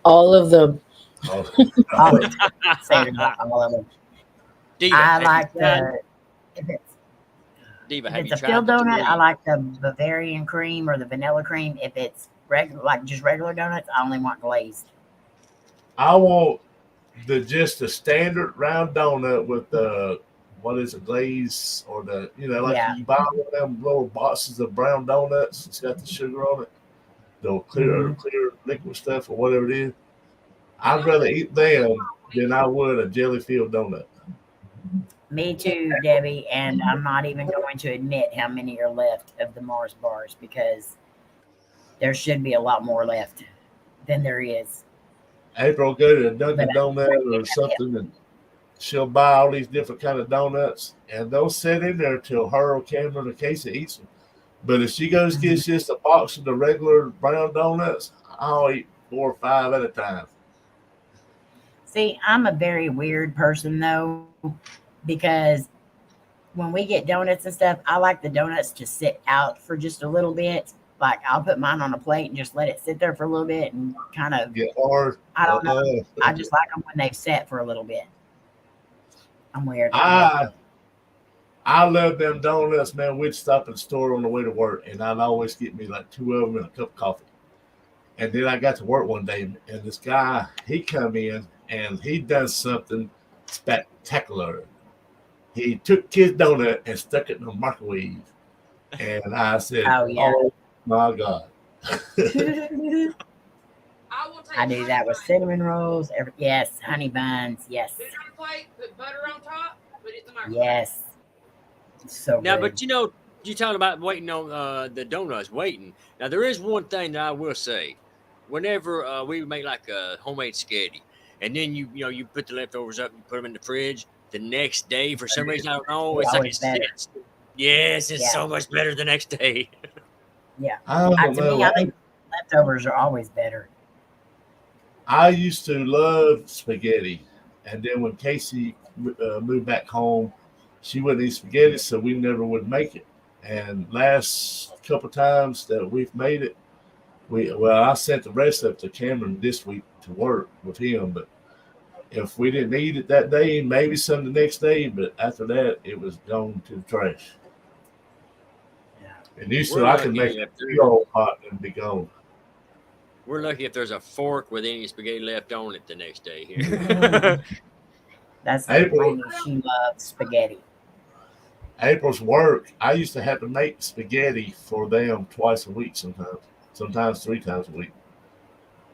C: All of them.
F: Oh,
A: All of them.
G: Diva,
A: I
G: have you
A: like
G: tried-
A: if it's
G: Diva.
A: If
G: Have
A: it's
G: you
A: a
G: tried
A: filled
G: the
A: donut, I
G: cream?
A: like the Bavarian cream or the vanilla cream. If it's just regular donuts, I only want glazed.
F: I want just the standard round donut with the what is it, glaze or the
A: Yeah.
F: you buy one of them little boxes of brown donuts. It's got the sugar on it, the clear liquid stuff or whatever it is. I'd rather eat them than I would a jelly filled donut.
A: Me too, Debbie. And I'm not even going to admit how many are left of the Mars bars because there should be a lot more left than there is.
F: April go to a Dunkin' Donut or something, and she'll buy all these different kind of donuts, and they'll sit in there till her or Cameron or Casey eats them. But if she goes gets just a box of the regular brown donuts, I'll eat 4 or 5 at a time.
A: See, I'm a very weird person though, because when we get donuts and stuff, I like the donuts to sit out for just a little bit. Like I'll put mine on a plate and just let it sit there for a little bit and kind of
F: Get hard.
A: I don't know. I just like them when they've sat for a little bit. I'm weird.
F: I I love them donuts, man. We'd stop at the store on the way to work, and I'd always get me like 2 of them and a cup of coffee. And then I got to work one day, and this guy, he come in, and he does something spectacular. He took his donut and stuck it in the microwave. And I said,
A: Oh, yeah.
F: oh my God.
D: I will take
A: I do that with cinnamon rolls. Yes, honey buns. Yes,
D: Put it on a plate, put butter on top, put it in the microwave.
A: yes. So
G: Now,
A: good.
G: but you know, you talking about waiting on the donuts, waiting. Now, there is one thing that I will say. Whenever we make like a homemade spaghetti, and then you put the leftovers up, you put them in the fridge. The next day, for some reason, I don't know, it's like
A: Always better.
G: yes, it's
A: Yeah.
G: so much better the next day.
A: Yeah.
F: I don't
A: To
F: know.
A: me, I think leftovers are always better.
F: I used to love spaghetti. And then when Casey moved back home, she wouldn't eat spaghetti, so we never would make it. And last couple times that we've made it, I sent the rest of it to Cameron this week to work with him. But if we didn't eat it that day, maybe some the next day. But after that, it was gone to the trash.
A: Yeah.
F: And used
G: We're
F: to, I could
G: lucky
F: make
G: if
F: a big old pot and be gone.
G: We're lucky if there's a fork with any spaghetti left on it the next day here.
A: That's the
F: April.
A: lady. She loves spaghetti.
F: April's work, I used to have to make spaghetti for them twice a week sometimes 3 times a week.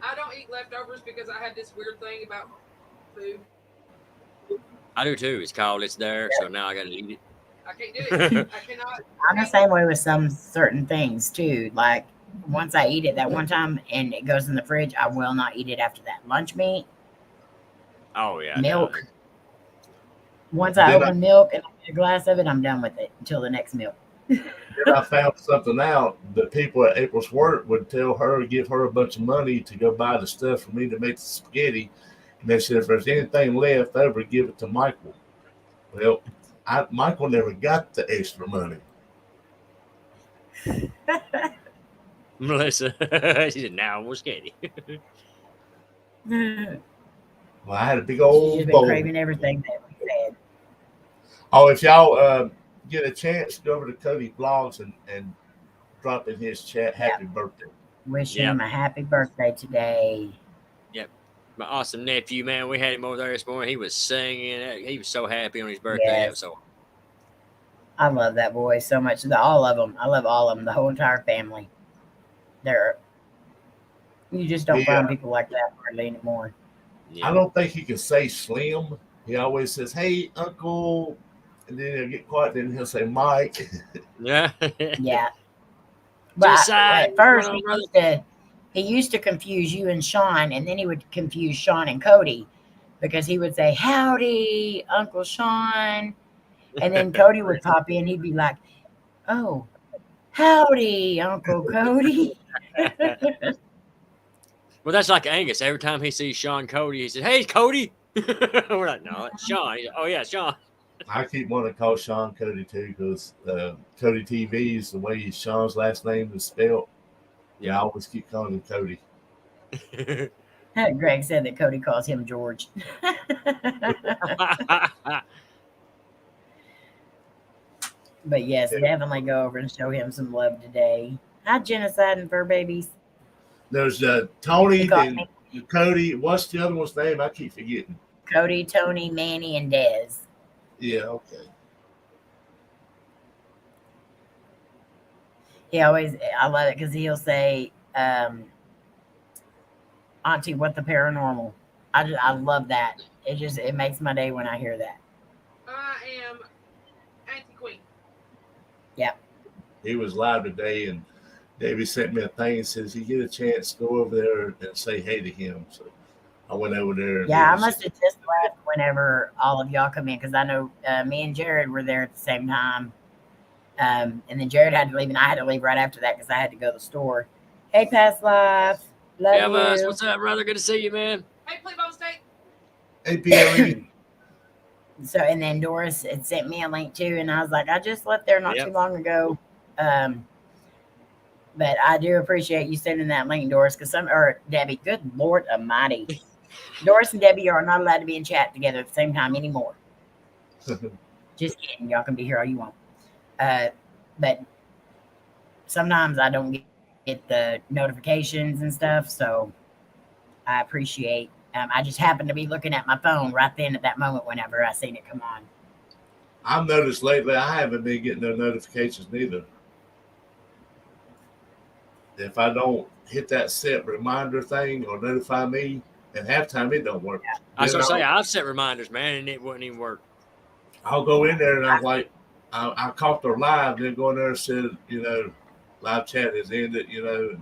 D: I don't eat leftovers because I have this weird thing about food.
G: I do too. It's called It's There, so now I got to eat it.
D: I can't do it. I cannot.
A: I'm the same way with some certain things too. Like once I eat it that one time and it goes in the fridge, I will not eat it after that. Lunch meat,
G: Oh yeah,
A: milk. Once I
F: Then
A: open milk and I get a glass of it, I'm done with it until the next milk.
F: Then I found something out. The people at April's work would tell her, give her a bunch of money to go buy the stuff for me to make the spaghetti. And they said, if there's anything left over, give it to Michael. Well, Michael never got the extra money.
G: Melissa, she said, "Now we're skinny."
A: She's
F: Well, I had a big old
A: just been
F: bowl.
A: craving everything that we said.
F: Oh, if y'all get a chance, go over to Cody Vlogs and drop in his chat, happy birthday.
A: Wish
G: Yeah.
A: him a happy birthday today.
G: My awesome nephew, man, we had him over there this morning. He was singing. He was so happy on his birthday.
A: Yes.
G: That was so
A: I love that boy so much. All of them. I love all of them. The whole entire family. You just don't
F: Yeah.
A: find people like that hardly anymore.
G: yeah.
F: I don't think he can say Slim. He always says, hey, Uncle. And then he'll get quiet. Then he'll say Mike.
G: Yeah.
A: Yeah. But
G: Josiah,
A: at first,
G: what's going on,
A: he used to confuse you and Sean, and then he would confuse Sean and Cody because he would say, howdy, Uncle Sean. And then Cody would pop in. He'd be like, oh, howdy, Uncle Cody.
G: Well, that's like Angus. Every time he sees Sean Cody, he says, "Hey, Cody." We're like, "No, it's Sean." He's like, "Oh yeah, Sean."
F: I keep wanting to call Sean Cody too because Cody TV is the way Sean's last name is spelled. Yeah, I always keep calling him Cody.
A: Greg said that Cody calls him George. But yes, definitely go over and show him some love today. Hi, Genocide and Fur Babies.
F: There's Tony
A: He called
F: and
A: me
F: Cody. What's the other one's name? I keep forgetting.
A: Cody, Tony, Manny, and Dez.
F: Yeah, okay.
A: I love it because he'll say, Auntie, what the paranormal? I love that. It makes my day when I hear that.
D: I am anti-queen.
F: He was live today, and Davey sent me a thing and says, you get a chance, go over there and say hey to him. So I went over there. And
A: Yeah, I must have just left whenever all of y'all come in because I know me and Jared were there at the same time. And then Jared had to leave, and I had to leave right after that because I had to go to the store. Hey, Past Life. Love
G: Yeah,
A: you.
G: Buzz, what's up, brother? Good to see you, man.
D: Hey, play ball state.
F: APLE.
A: So, and then Doris had sent me a link too, and I was like, I just left there not
G: Yep.
A: too long ago. But I do appreciate you sending that link, Doris, because Debbie, good Lord Almighty. Doris and Debbie are not allowed to be in chat together at the same time anymore. Just kidding. Y'all can be here all you want. But sometimes I don't get the notifications and stuff, so I appreciate. I just happened to be looking at my phone right then at that moment whenever I seen it come on.
F: I've noticed lately I haven't been getting no notifications neither. If I don't hit that set reminder thing or notify me, and half time it don't work.
G: I was gonna say I've set reminders, man, and it wouldn't even work.
F: I'll go in there and I'm like, I caught their live, then go in there and said, you know, live chat is ended, you know.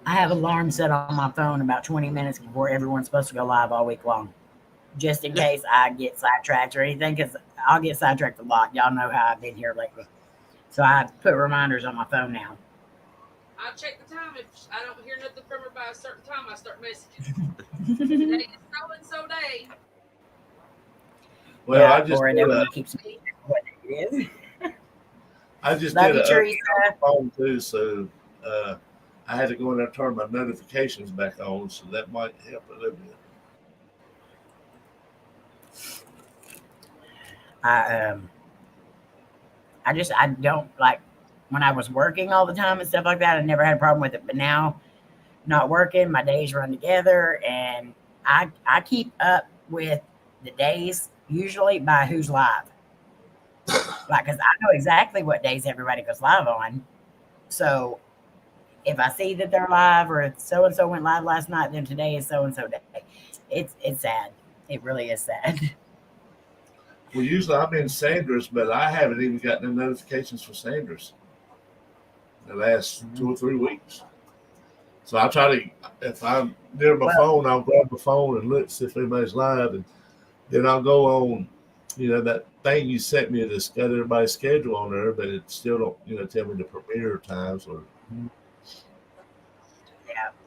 A: I have alarms set on my phone about 20 minutes before everyone's supposed to go live all week long, just in case I get sidetracked or anything, because I'll get sidetracked a lot. Y'all know how I've been here lately. So I put reminders on my phone now.
D: I check the time. If I don't hear nothing from her by a certain time, I start messaging. Today is so and so day.
F: Well,
A: yeah,
F: I just
A: keeps me what it is.
F: I just
A: Love
F: did
A: you,
F: a
A: Teresa.
F: phone too, so I had to go in there and turn my notifications back on, so that might help a little bit.
A: I don't like when I was working all the time and stuff like that. I never had a problem with it, but now not working, my days run together, and I keep up with the days usually by who's live. Like, because I know exactly what days everybody goes live on. So if I see that they're live, or if so and so went live last night, then today is so and so day. It's sad. It really is sad.
F: Well, usually I'm in Sandra's, but I haven't even gotten the notifications for Sandra's the last 2 or 3 weeks. So I try to, if I'm near my phone, I'll grab my phone and look, see if anybody's live, and then I'll go on, you know, that thing you sent me to got everybody's schedule on there, but it still don't, you know, tell me the premiere times or.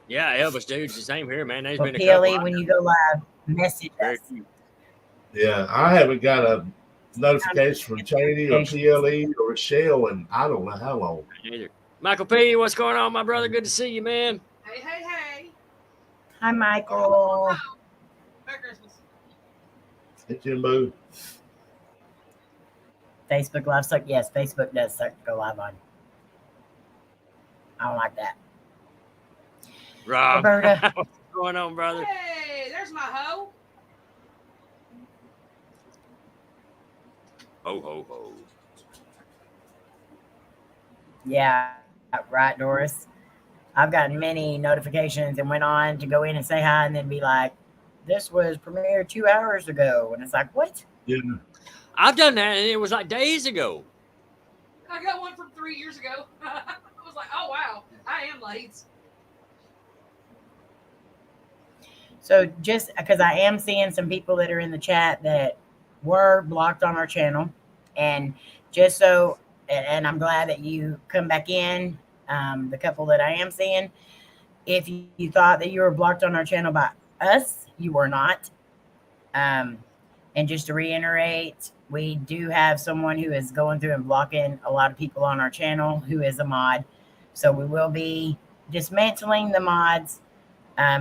G: Yeah, Elvis, dude, it's the same here, man. There's been a
A: PLE,
G: couple.
A: when you go live, message us.
F: Yeah, I haven't got a notification from Cheney or PLE or Rochelle, and I don't know how long.
G: Either. Michael P, what's going on, my brother? Good to see you, man.
D: Hey.
A: Hi, Michael.
D: Merry Christmas.
F: Hey, Jimbo.
A: Facebook Live suck. Yes, Facebook does suck to go live on. I don't like that.
G: Rob,
A: Roberta.
G: what's going on, brother?
D: Hey, there's my hoe.
G: Ho, ho, ho.
A: Yeah, right, Doris. I've gotten many notifications and went on to go in and say hi and then be like, this was premiered 2 hours ago. And it's like, what?
F: Yeah.
G: I've done that, and it was like days ago.
D: I got one from 3 years ago. I was like, oh, wow, I am late.
A: So just because I am seeing some people that are in the chat that were blocked on our channel, and just so, and I'm glad that you come back in, the couple that I am seeing, if you thought that you were blocked on our channel by us, you were not. And just to reiterate, we do have someone who is going through and blocking a lot of people on our channel who is a mod. So we will be dismantling the mods.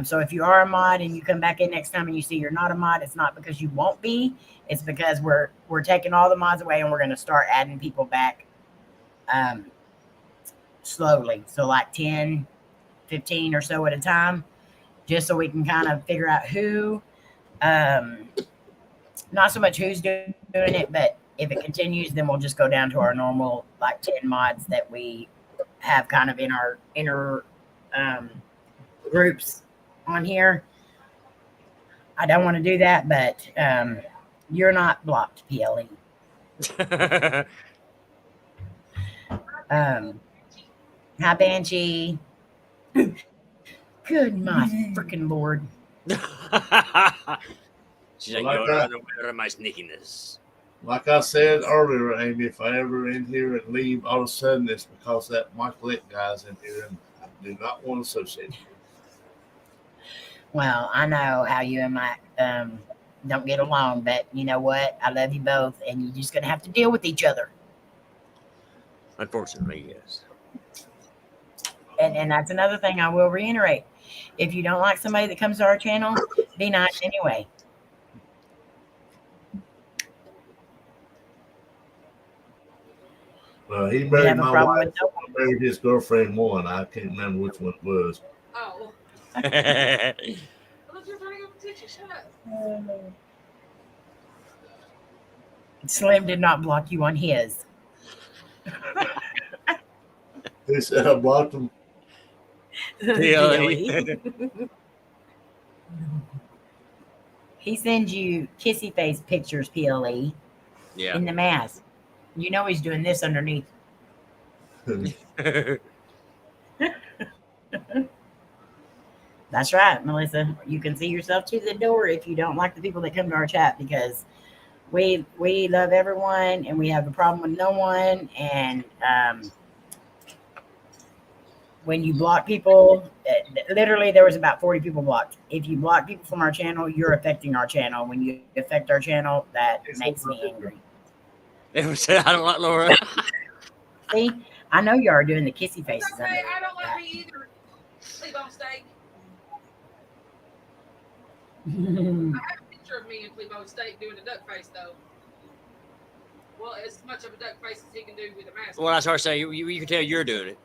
A: So if you are a mod and you come back in next time and you see you're not a mod, it's not because you won't be. It's because we're taking all the mods away and we're going to start adding people back slowly. So like 10, 15 or so at a time, just so we can kind of figure out who, not so much who's doing it, but if it continues, then we'll just go down to our normal like 10 mods that we have kind of in our inner groups on here. I don't want to do that, but you're not blocked, PLE. Hi, Banshee. Good my freaking Lord.
G: She's like,
F: Like
G: no,
F: that.
G: where are my sneakiness?
F: Like I said earlier, Amy, if I ever in here and leave, all of a sudden it's because that Michael Lick guy's in here and I do not want to associate with him.
A: Well, I know how you and Mike don't get along, but you know what? I love you both, and you're just going to have to deal with each other.
G: Unfortunately, yes.
A: And that's another thing I will reiterate. If you don't like somebody that comes to our channel, be nice anyway.
F: He
A: We
F: married
A: have a
F: my
A: problem
F: wife.
A: with no
F: I married his girlfriend one. I can't remember which one it was.
D: Oh.
G: Hell
D: I thought you were trying to go petition. Shut up.
A: one. Slim did not block you on his.
F: He said I blocked him.
A: Really?
G: yeah.
A: He sends you kissy face pictures, PLE, in the mask. You know he's doing this underneath. That's right, Melissa. You can see yourself to the door if you don't like the people that come to our chat, because we love everyone and we have a problem with no one. And when you block people, literally there was about 40 people blocked. If you block people from our channel, you're affecting our channel. When you affect our channel, that makes me angry.
G: They said I don't like Laura.
A: See, I know you are doing the kissy faces.
D: It's okay. I don't like me either. T-bone steak. I have a picture of me in T-bone steak doing a duck face, though. Well, as much of a duck face as he can do with a mask.
G: Well, I started saying you can tell you're doing it.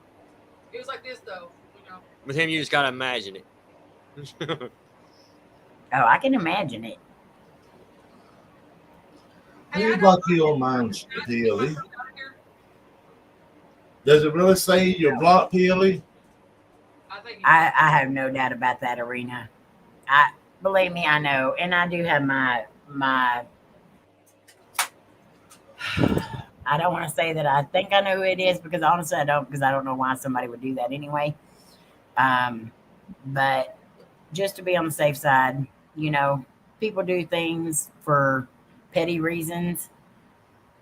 D: It was like this, though. You know.
G: With him, you just gotta imagine it.
A: Oh, I can imagine it.
D: Hey,
F: Who blocked you on mine, PLE? Does it really say you're blocked, PLE?
A: I have no doubt about that, Arena. Believe me, I know, and I do have my. I don't want to say that I think I know who it is, because honestly I don't, because I don't know why somebody would do that anyway. But just to be on the safe side, you know, people do things for petty reasons,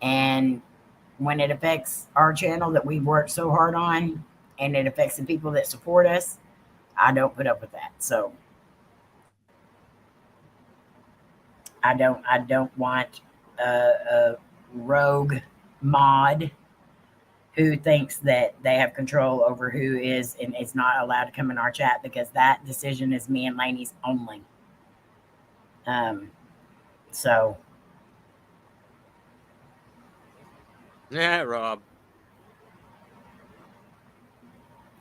A: and when it affects our channel that we've worked so hard on, and it affects the people that support us, I don't put up with that. So I don't want a rogue mod who thinks that they have control over who is and is not allowed to come in our chat, because that decision is me and Layne's only. So
G: Yeah, Rob.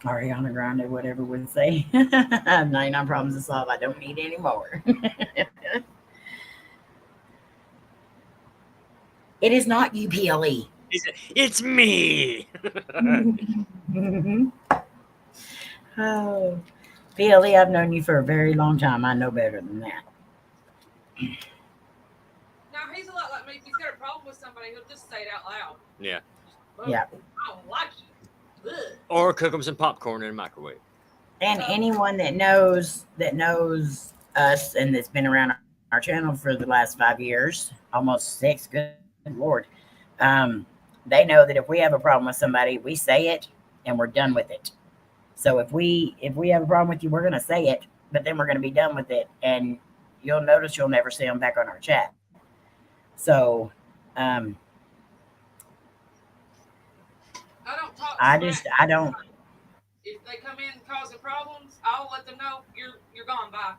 A: Ariana Grande, whatever would say. I have 99 problems to solve. I don't need any more. It is not UPLE.
G: It's me.
A: Oh, PLE, I've known you for a very long time. I know better than that.
D: Now, he's a lot like me. If he's got a problem with somebody, he'll just say it out loud.
G: Yeah.
A: Yeah.
D: I don't like you. Ugh.
G: Or cook them some popcorn in a microwave.
A: And anyone that knows us and that's been around our channel for the last 5 years, almost 6, good Lord, they know that if we have a problem with somebody, we say it and we're done with it. So if we have a problem with you, we're going to say it, but then we're going to be done with it. And you'll notice you'll never see them back on our chat. So,
D: I don't talk.
A: I don't.
D: If they come in causing problems, I'll let them know you're gone, bye,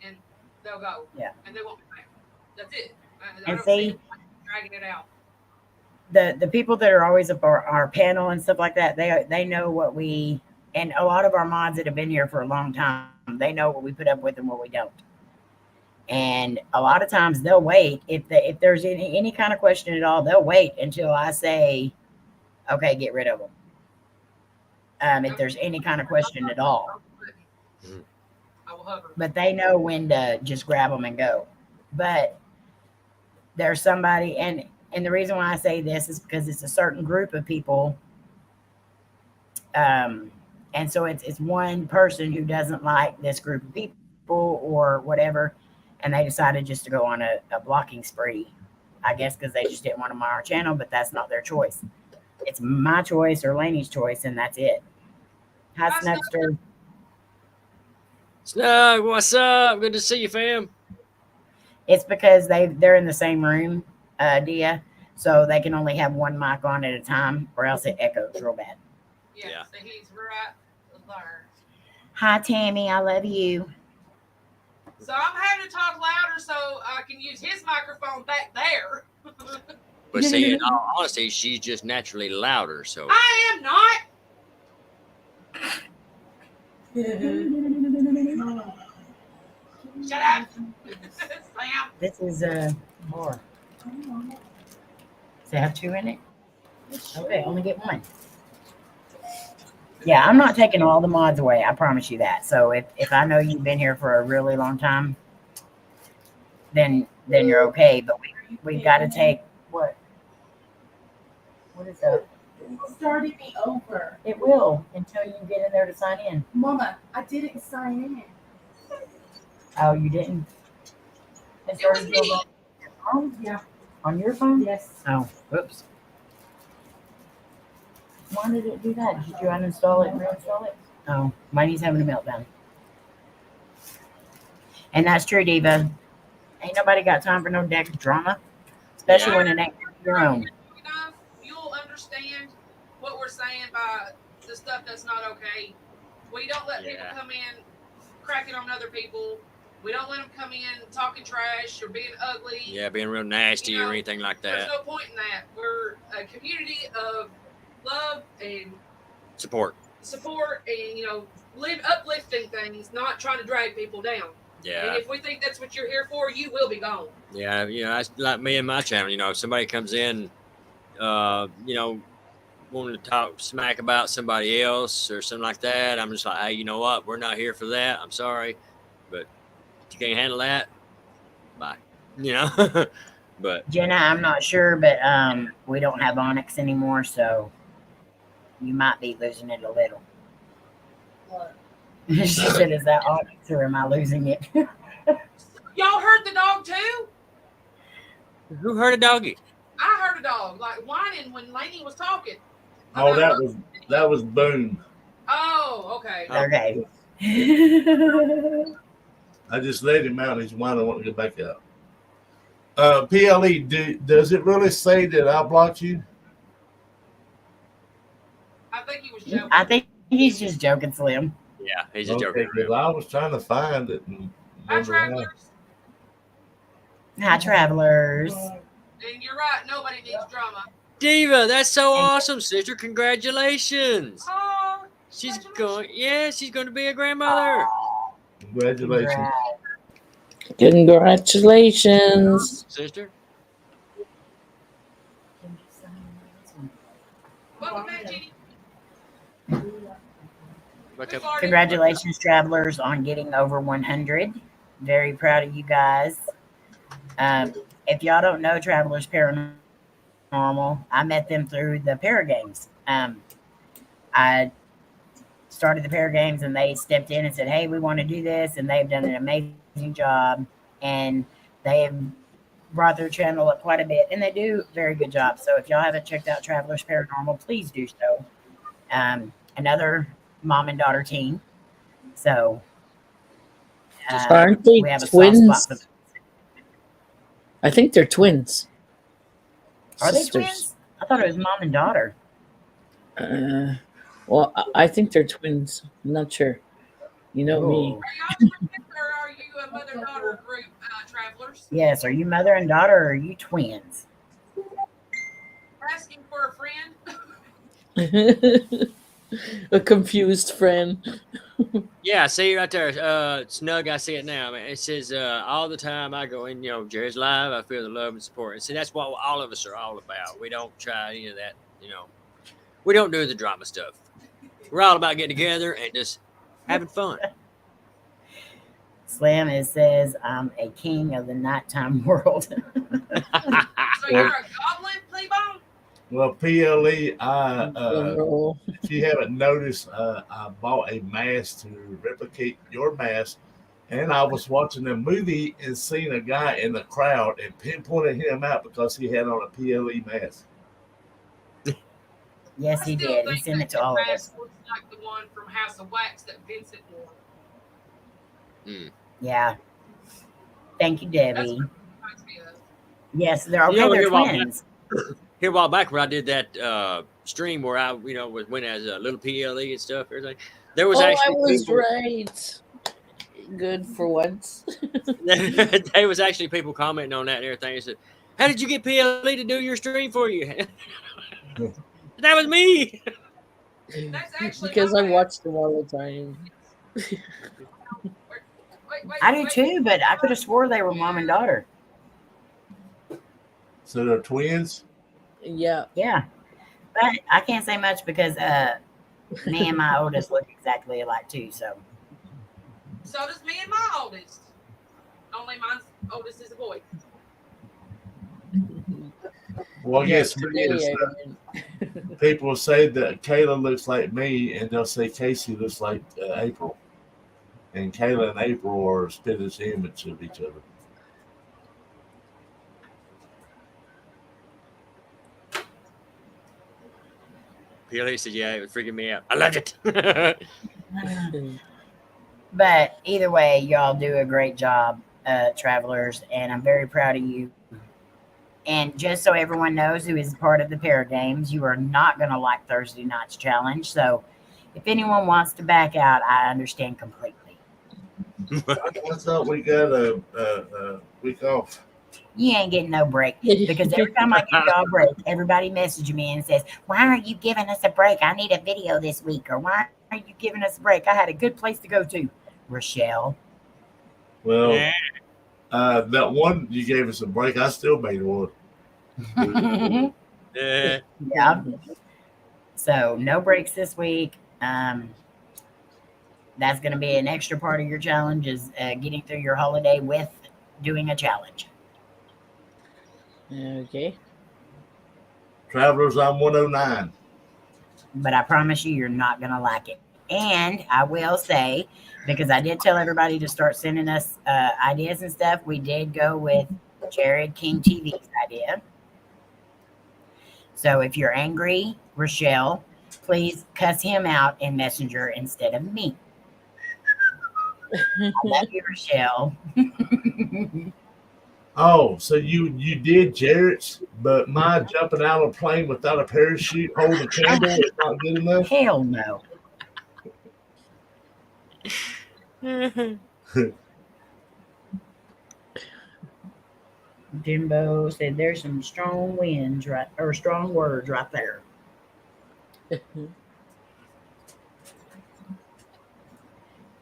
D: and they'll go.
A: Yeah.
D: And they won't be back. That's it. I
A: And
D: don't
A: see,
D: dragging it out.
A: the people that are always up our panel and stuff like that, they know what we, and a lot of our mods that have been here for a long time, they know what we put up with and what we don't. And a lot of times they'll wait if there's any kind of question at all, they'll wait until I say, okay, get rid of them. If there's any kind of question at all.
D: I will hover.
A: But they know when to just grab them and go. But there's somebody, and the reason why I say this is because it's a certain group of people. And so it's one person who doesn't like this group of people or whatever, and they decided just to go on a blocking spree, I guess, because they just didn't want them on our channel, but that's not their choice. It's my choice or Lainey's choice, and that's it. Hi, Snugster.
G: Snug, what's up? Good to see you, fam.
A: It's because they're in the same room, Dia, so they can only have one mic on at a time, or else it echoes real bad.
D: Yeah. So he's right there.
A: Hi, Tammy. I love you.
D: So I'm having to talk louder so I can use his microphone back there.
G: But see, in all honesty, she's just naturally louder. So
D: I am not. Shut up. Slam.
A: This is more. Does it have 2 in it? Okay, only get 1. Yeah, I'm not taking all the mods away. I promise you that. So if I know you've been here for a really long time, then you're okay. But we've got to take what? What is that?
B: It's starting me over.
A: It will until you get in there to sign in.
B: Mama, I didn't sign in.
A: Oh, you didn't? It
D: It was
A: started
D: me.
A: on your phone?
B: Yeah.
A: On your phone?
B: Yes.
A: Oh, oops. Why did it do that? Did you uninstall it and reinstall it? Oh, Mikey's having a meltdown. And that's true, Diva. Ain't nobody got time for no deck drama, especially when it ain't your own.
D: Enough, you'll understand what we're saying by the stuff that's not okay. We don't let people come in cracking on other people. We don't let them come in talking trash or being ugly.
G: yeah, being real nasty
D: You know,
G: or anything like
D: There's
G: that.
D: no point in that. We're a community of love and
G: Support.
D: support and, live uplifting things, not trying to drag people down.
G: Yeah.
D: And if we think that's what you're here for, you will be gone.
G: Yeah, that's like me and my channel. If somebody comes in, wanting to talk smack about somebody else or something like that, I'm just like, hey, you know what? We're not here for that. I'm sorry, but if you can't handle that, bye. But
A: Jenna, I'm not sure, but we don't have Onyx anymore, so you might be losing it a little.
B: What?
A: She said, "Is that Onyx or am I losing it?"
D: Y'all heard the dog too?
G: who hurt a doggy?
D: I heard a dog like whining when Layne was talking.
F: Oh,
D: about-
F: that was Boone.
D: Oh, okay.
A: Okay.
F: I just let him out. He's whining. I want to go back out. PLE, does it really say that I blocked you?
D: I think he was joking.
A: I think he's just joking, Slim.
G: Yeah, he's just joking.
F: Okay, 'cause I was trying to find it. And
D: Hi,
F: remember how-
D: travelers.
A: Hi, travelers.
D: And you're right. Nobody needs drama.
G: Diva, that's so awesome, sister. Congratulations.
D: Oh,
G: She's going to be a grandmother.
F: Congratulations.
C: Congratulations.
G: Sister.
D: welcome back, Jenny.
G: Look
D: We've
G: up.
D: already-
A: Congratulations, travelers, on getting over 100. Very proud of you guys. If y'all don't know Travelers Paranormal, I met them through the Para Games. I started the Para Games and they stepped in and said, "Hey, we want to do this," and they've done an amazing job, and they have brought their channel up quite a bit, and they do a very good job. So if y'all haven't checked out Travelers Paranormal, please do so. Another mom and daughter team. So
C: Aren't they
A: we have a
C: twins?
A: soft spot for.
C: I think they're twins.
A: Are they
C: Sisters.
A: twins? I thought it was mom and daughter.
C: Well, I think they're twins. I'm not sure. You know me.
A: Ooh.
D: Are y'all twins or are you a mother-daughter group, travelers?
A: Yes, are you mother and daughter or are you twins?
D: Asking for a friend.
C: A confused friend.
G: Yeah, I see right there. Snug, I see it now. Man. It says all the time I go in, Jerry's live. I feel the love and support. And see, that's what all of us are all about. We don't try any of that, We don't do the drama stuff. We're all about getting together and just having fun.
A: Slam, it says, "I'm a king of the nighttime world."
D: So you're a goblin, T-Bone?
F: Well, PLE,
C: General.
F: if you haven't noticed, I bought a mask to replicate your mask, and I was watching a movie and seeing a guy in the crowd and pinpointed him out because he had on a PLE mask.
A: Yes, he
D: I still
A: did. He
D: think
A: sent it
D: that
A: to all of
D: your
A: us.
D: mask looks like the one from House of Wax that Vincent wore.
A: Yeah. Thank you, Debbie.
D: Reminds me of.
A: Yes, they're okay.
G: You know,
A: They're
G: you're welcome.
A: twins.
G: Here a while back when I did that stream where I, went as a little PLE and stuff, everything. There was
C: I
G: actually
C: was
G: people,
C: right. Good for once.
G: there was actually people commenting on that and everything. They said, How did you get PLE to do your stream for you? That was me.
D: That's actually
C: Because
D: my
C: I
D: bad.
C: watch them all the time.
D: Wait,
A: I do too, but I could have swore they were mom and daughter.
F: So they're twins.
C: Yeah.
A: Yeah. But I can't say much because me and my oldest look exactly alike too. So
D: So does me and my oldest. Only my oldest is a boy.
F: Well, I guess
C: today,
F: is, people say that Kayla looks like me, and they'll say Casey looks like April. And Kayla and April are spit as image of each other.
G: PLE said, yeah, it was freaking me out. I loved it.
A: but either way, y'all do a great job, travelers, and I'm very proud of you. And just so everyone knows who is part of the Para Games, you are not going to like Thursday night's challenge. So if anyone wants to back out, I understand completely.
F: I thought we got a week off.
A: You ain't getting no break because every time I give y'all a break, everybody messages me and says, "Why are you giving us a break? I need a video this week." Or "Why are you giving us a break? I had a good place to go to." Rochelle.
F: Well, that one you gave us a break. I still made one.
G: Yeah.
A: Yeah. So no breaks this week. That's going to be an extra part of your challenge is getting through your holiday with doing a challenge.
C: Okay.
F: Travelers, I'm 109.
A: But I promise you're not going to like it. And I will say, because I did tell everybody to start sending us ideas and stuff, we did go with Jared King TV's idea. So if you're angry, Rochelle, please cuss him out in Messenger instead of me. I love you, Rochelle.
F: Oh, so you did Jarrett's, but my jumping out of a plane without a parachute holding a candle is not good enough?
A: Hell no. Jimbo said there's some strong winds right or strong words right there.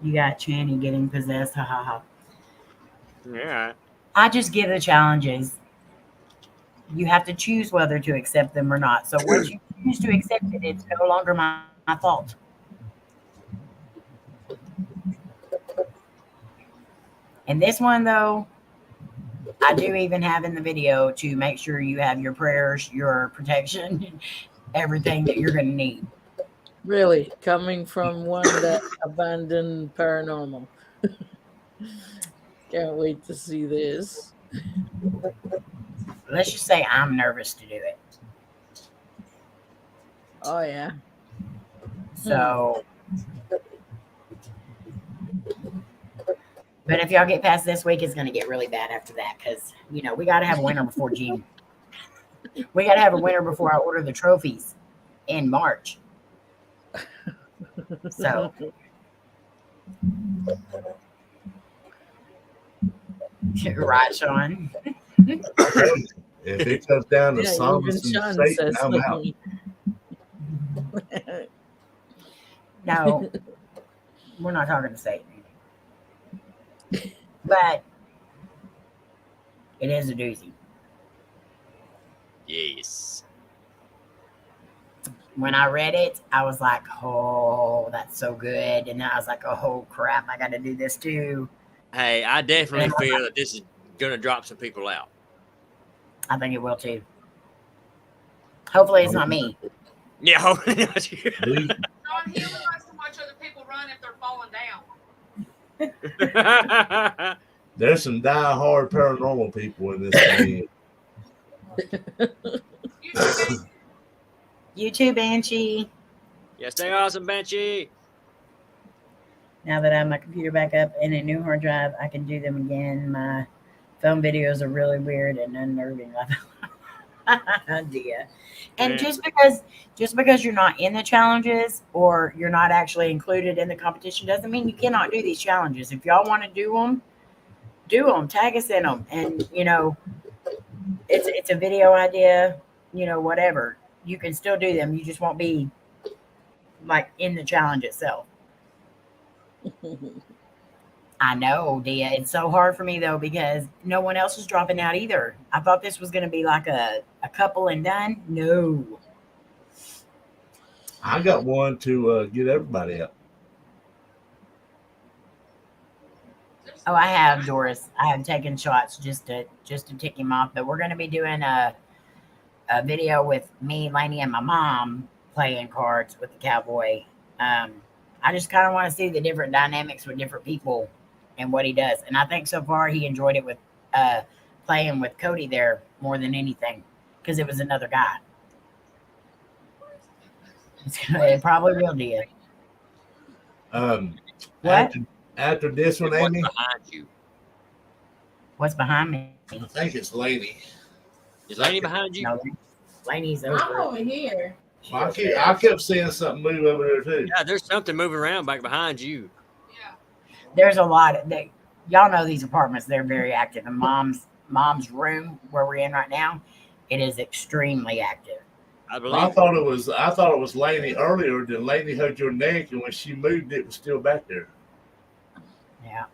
A: You got Channy getting possessed. Ha ha ha.
G: Yeah.
A: I just give the challenges. You have to choose whether to accept them or not. So once you choose to accept it, it's no longer my fault. And this one, though, I do even have in the video to make sure you have your prayers, your protection, everything that you're going to need.
C: Really, coming from one that abandoned paranormal. Can't wait to see this.
A: Let's just say I'm nervous to do it.
C: Oh, yeah.
A: So, but if y'all get past this week, it's going to get really bad after that because, you know, we got to have a winner before June. We got to have a winner before I order the trophies in March. So, right, Sean?
F: If it comes down to
C: Yeah,
F: psalms
C: even
F: and
C: Sean
F: Satan,
C: says
F: I'm out.
A: No, we're not talking to Satan. But it is a doozy.
G: Yes.
A: When I read it, I was like, oh, that's so good. And then I was like, oh, crap, I got to do this too.
G: Hey, I definitely feel that this is going to drop some people out.
A: I think it will too. Hopefully it's not me.
G: Yeah.
D: Sean, he only likes to watch other people run if they're falling down.
F: There's some die-hard paranormal people in this game.
A: You too, Banshee.
G: Yeah, stay awesome, Banshee.
A: Now that I have my computer back up and a new hard drive, I can do them again. My phone videos are really weird and unnerving. Idea. And
G: Yeah.
A: just because you're not in the challenges or you're not actually included in the competition doesn't mean you cannot do these challenges. If y'all want to do them, tag us in them. And, you know, it's a video idea, whatever. You can still do them. You just won't be like in the challenge itself. I know, Dia. It's so hard for me though because no one else is dropping out either. I thought this was going to be like a couple and done. No.
F: I got one to get everybody up.
A: Oh, I have, Doris. I have taken shots just to tick him off. But we're going to be doing a video with me, Layne, and my mom playing cards with the cowboy. I just kind of want to see the different dynamics with different people and what he does. And I think so far he enjoyed it with playing with Cody there more than anything because it was another guy. It probably will, Dia. What?
F: After this one,
G: What's
F: Amy,
G: behind you?
A: What's behind me?
F: I think it's Layne.
G: Is Layne behind you?
A: No, Laney's
B: I'm
A: over.
B: over here.
F: I kept seeing something move over there too.
G: Yeah, there's something moving around back behind you.
D: Yeah.
A: There's a lot of y'all know these apartments, they're very active. And mom's room where we're in right now, it is extremely active.
G: I believe.
F: I thought it was Layne earlier. Then Layne hugged your neck, and when she moved, it was still back there.
A: Yeah.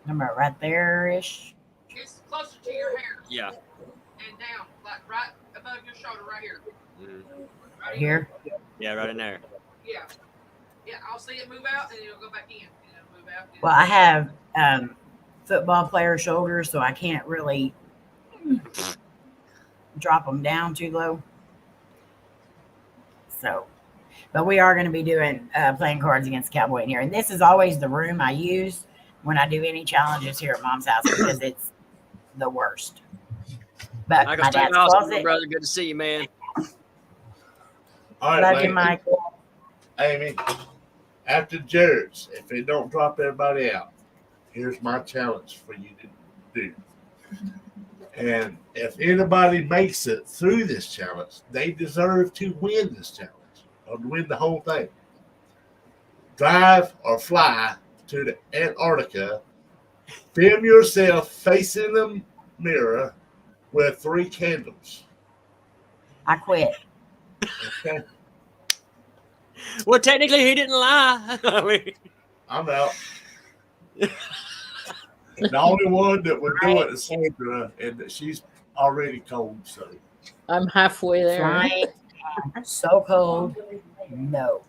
A: I'm right there ish.
D: It's closer to your hair
G: Yeah.
D: and down, like right above your shoulder, right here.
G: Mhm.
D: Right
A: Here.
G: Yeah, right in there.
D: Yeah. Yeah, I'll see it move out and it'll go back in. And it'll move out. And
A: Well, I have football player shoulders, so I can't really drop them down too low. So, but we are going to be doing playing cards against Cowboy in here, and this is always the room I use when I do any challenges here at Mom's house because it's the worst. But
G: Michael,
A: my
G: stay
A: dad's
G: awesome,
A: closet.
G: brother. Good to see you, man.
F: All right,
A: Love you,
F: Layne.
A: Michael.
F: Amy, after Jared's, if it don't drop everybody out, here's my challenge for you to do. And if anybody makes it through this challenge, they deserve to win this challenge or to win the whole thing. Drive or fly to the Antarctica, film yourself facing the mirror with 3 candles.
A: I quit.
F: Okay,
G: Well, technically, he didn't lie. I mean,
F: I'm out. The only one that would do it is Sandra, and she's already cold. So
C: I'm halfway there.
A: Flying, so cold. No.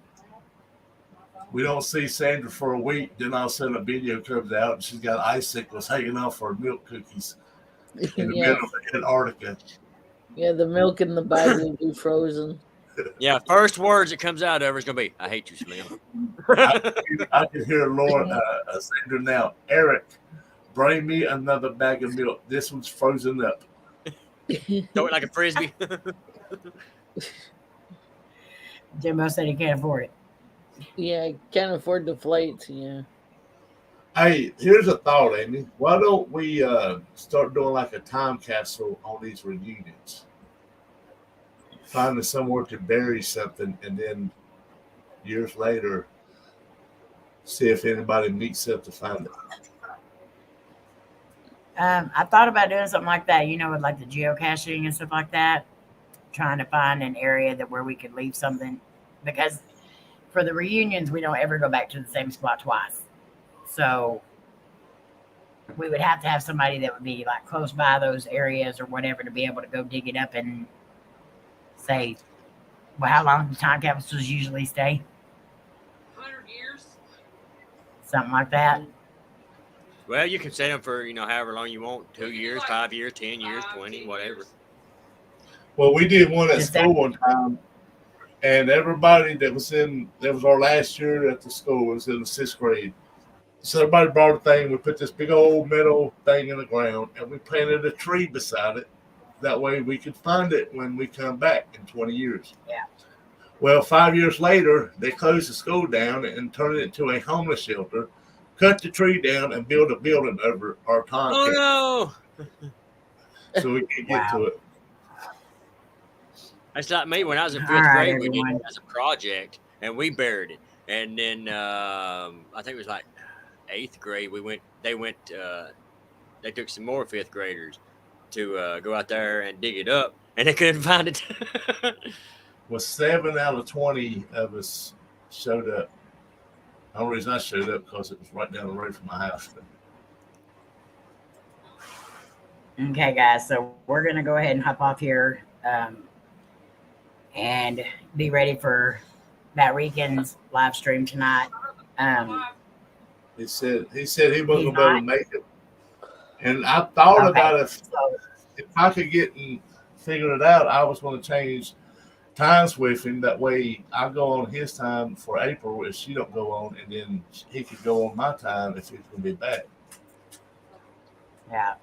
F: we don't see Sandra for a week. Then all of a sudden a video comes out, and she's got icicles hanging off her milk cookies in the
C: Yeah,
F: middle of Antarctica.
C: yeah, the milk in the bag will be frozen.
G: yeah, first words that comes out of her is going to be, I hate you, Slim.
F: I can hear Sandra now. Eric, bring me another bag of milk. This one's frozen up.
G: Throw it like a frisbee.
A: Jimbo said he can't afford it.
C: Yeah, I can't afford the flights. Yeah.
F: Hey, here's a thought, Amy. Why don't we start doing like a time capsule on these reunions? Finding somewhere to bury something, and then years later, see if anybody meets up to find it.
A: I thought about doing something like that, with like the geocaching and stuff like that, trying to find an area where we could leave something, because for the reunions, we don't ever go back to the same spot twice. So we would have to have somebody that would be like close by those areas or whatever to be able to go dig it up and say, well, how long do time capsules usually stay?
D: 100 years.
A: Something like that.
G: Well, you can set them for, however long you want. 2 years,
D: Like
G: 5 years, 10 years,
D: 5,
G: 20,
D: 10
G: whatever.
D: years.
F: Well, we did one at
A: Is
F: school
A: that-
F: one time, and everybody that was our last year at the school was in the 6th grade. So everybody brought a thing. We put this big old metal thing in the ground, and we planted a tree beside it. That way we could find it when we come back in 20 years.
A: Yeah.
F: Well, 5 years later, they closed the school down and turned it into a homeless shelter, cut the tree down, and built a building over our time.
G: Oh, no.
F: So we can get to it.
G: That's like me when I was in 5th
A: All right,
G: grade. We did
A: everyone.
G: it as a project, and we buried it. And then I think it was like 8th grade. They took some more 5th graders, to go out there and dig it up, and they couldn't find it.
F: Well, 7 out of 20 of us showed up. The only reason I showed up because it was right down the road from my house.
A: Okay, guys, so we're going to go ahead and hop off here and be ready for that weekend's live stream tonight.
F: He said he wasn't
A: He's
F: gonna be able
A: not?
F: to make it, and I thought
A: Okay,
F: about if
A: so
F: I could get and figure it out, I was going to change times with him. That way, I go on his time for April if she don't go on, and then he could go on my time if he's going to be back.
A: yeah.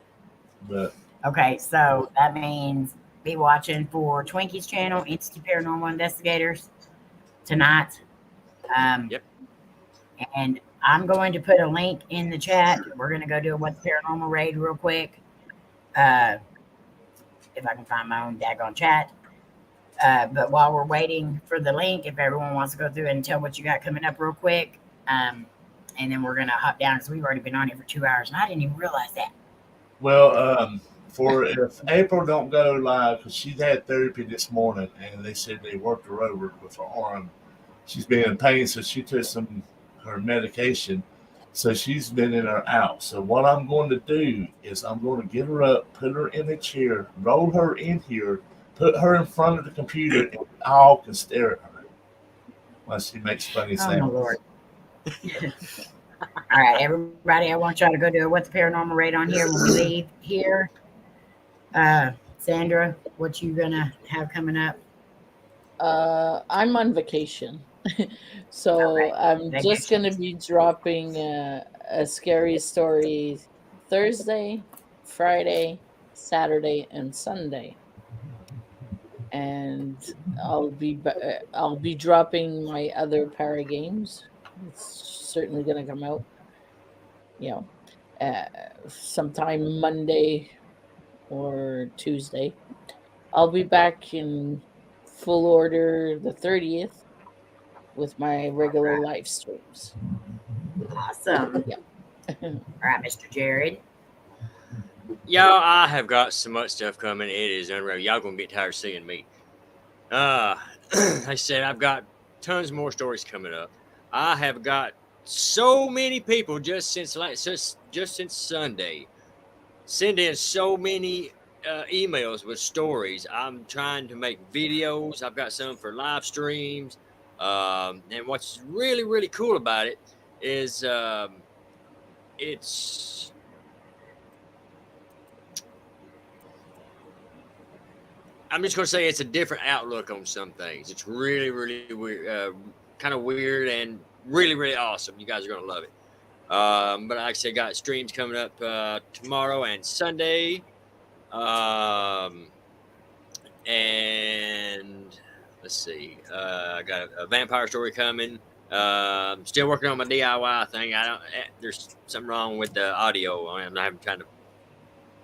F: But
A: Okay, so that means be watching for Twinkie's channel, Entity Paranormal Investigators, tonight.
G: Yep.
A: And I'm going to put a link in the chat. We're going to go do a What's Paranormal raid real quick. If I can find my own daggone chat. But while we're waiting for the link, if everyone wants to go through and tell what you got coming up real quick, and then we're going to hop down because we've already been on here for 2 hours, and I didn't even realize that.
F: well, for if April don't go live, because she had therapy this morning, and they said they worked her over with her arm. She's been in pain, so she took her medication. So she's been in or out. So what I'm going to do is I'm going to get her up, put her in a chair, roll her in here, put her in front of the computer, and we all can stare at her while she makes funny
A: Oh, my
F: sounds.
A: Lord. All right, everybody, I want y'all to go do a What's the Paranormal raid on here when we leave here. Sandra, what you going to have coming up?
C: I'm on vacation. So
A: Okay,
C: I'm just
A: vacation.
C: going to be dropping a scary story Thursday, Friday, Saturday, and Sunday. And I'll be dropping my other para games. It's certainly going to come out, sometime Monday or Tuesday. I'll be back in full order the 30th with my regular live streams.
A: Awesome.
C: Yep.
A: All right, Mr. Jared.
G: Y'all, I have got so much stuff coming. It is unreal. Y'all gonna get tired of seeing me. Like I said, I've got tons more stories coming up. I have got so many people just since Sunday send in so many emails with stories. I'm trying to make videos. I've got some for live streams. And what's really, really cool about it is it's I'm just going to say it's a different outlook on some things. It's really, really weird, kind of weird and really, really awesome. You guys are going to love it. But like I said, got streams coming up tomorrow and Sunday. And let's see. I got a vampire story coming. Still working on my DIY thing. There's something wrong with the audio. I'm trying to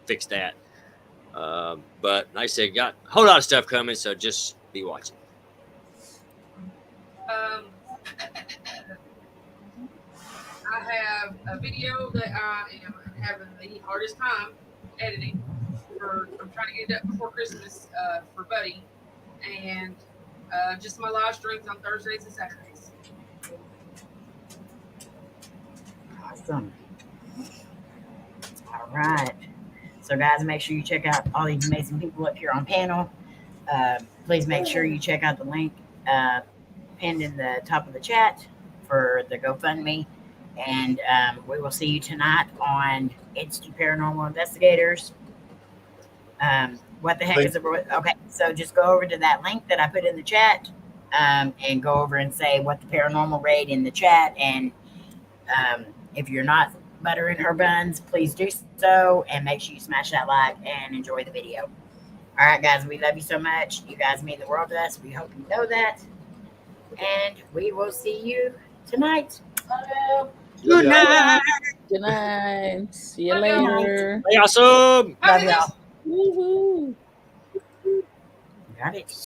G: fix that. But like I said, got a whole lot of stuff coming, so just be watching.
D: I have a video that I am having the hardest time editing. I'm trying to get it up before Christmas for Buddy, and just my live streams on Thursdays and Saturdays.
A: Awesome. All right. So, guys, make sure you check out all these amazing people up here on panel. Please make sure you check out the link pinned in the top of the chat for the GoFundMe. And we will see you tonight on Entity Paranormal Investigators. What the heck is it? Okay, so just go over to that link that I put in the chat and go over and say What the Paranormal raid in the chat. And if you're not buttering her buns, please do so, and make sure you smash that like and enjoy the video. All right, guys, we love you so much. You guys mean the world to us. We hope you know that, and we will see you tonight.
G: Good night.
C: Good night. See you later.
G: Awesome.
A: Love y'all.
C: Woohoo.
A: Got it.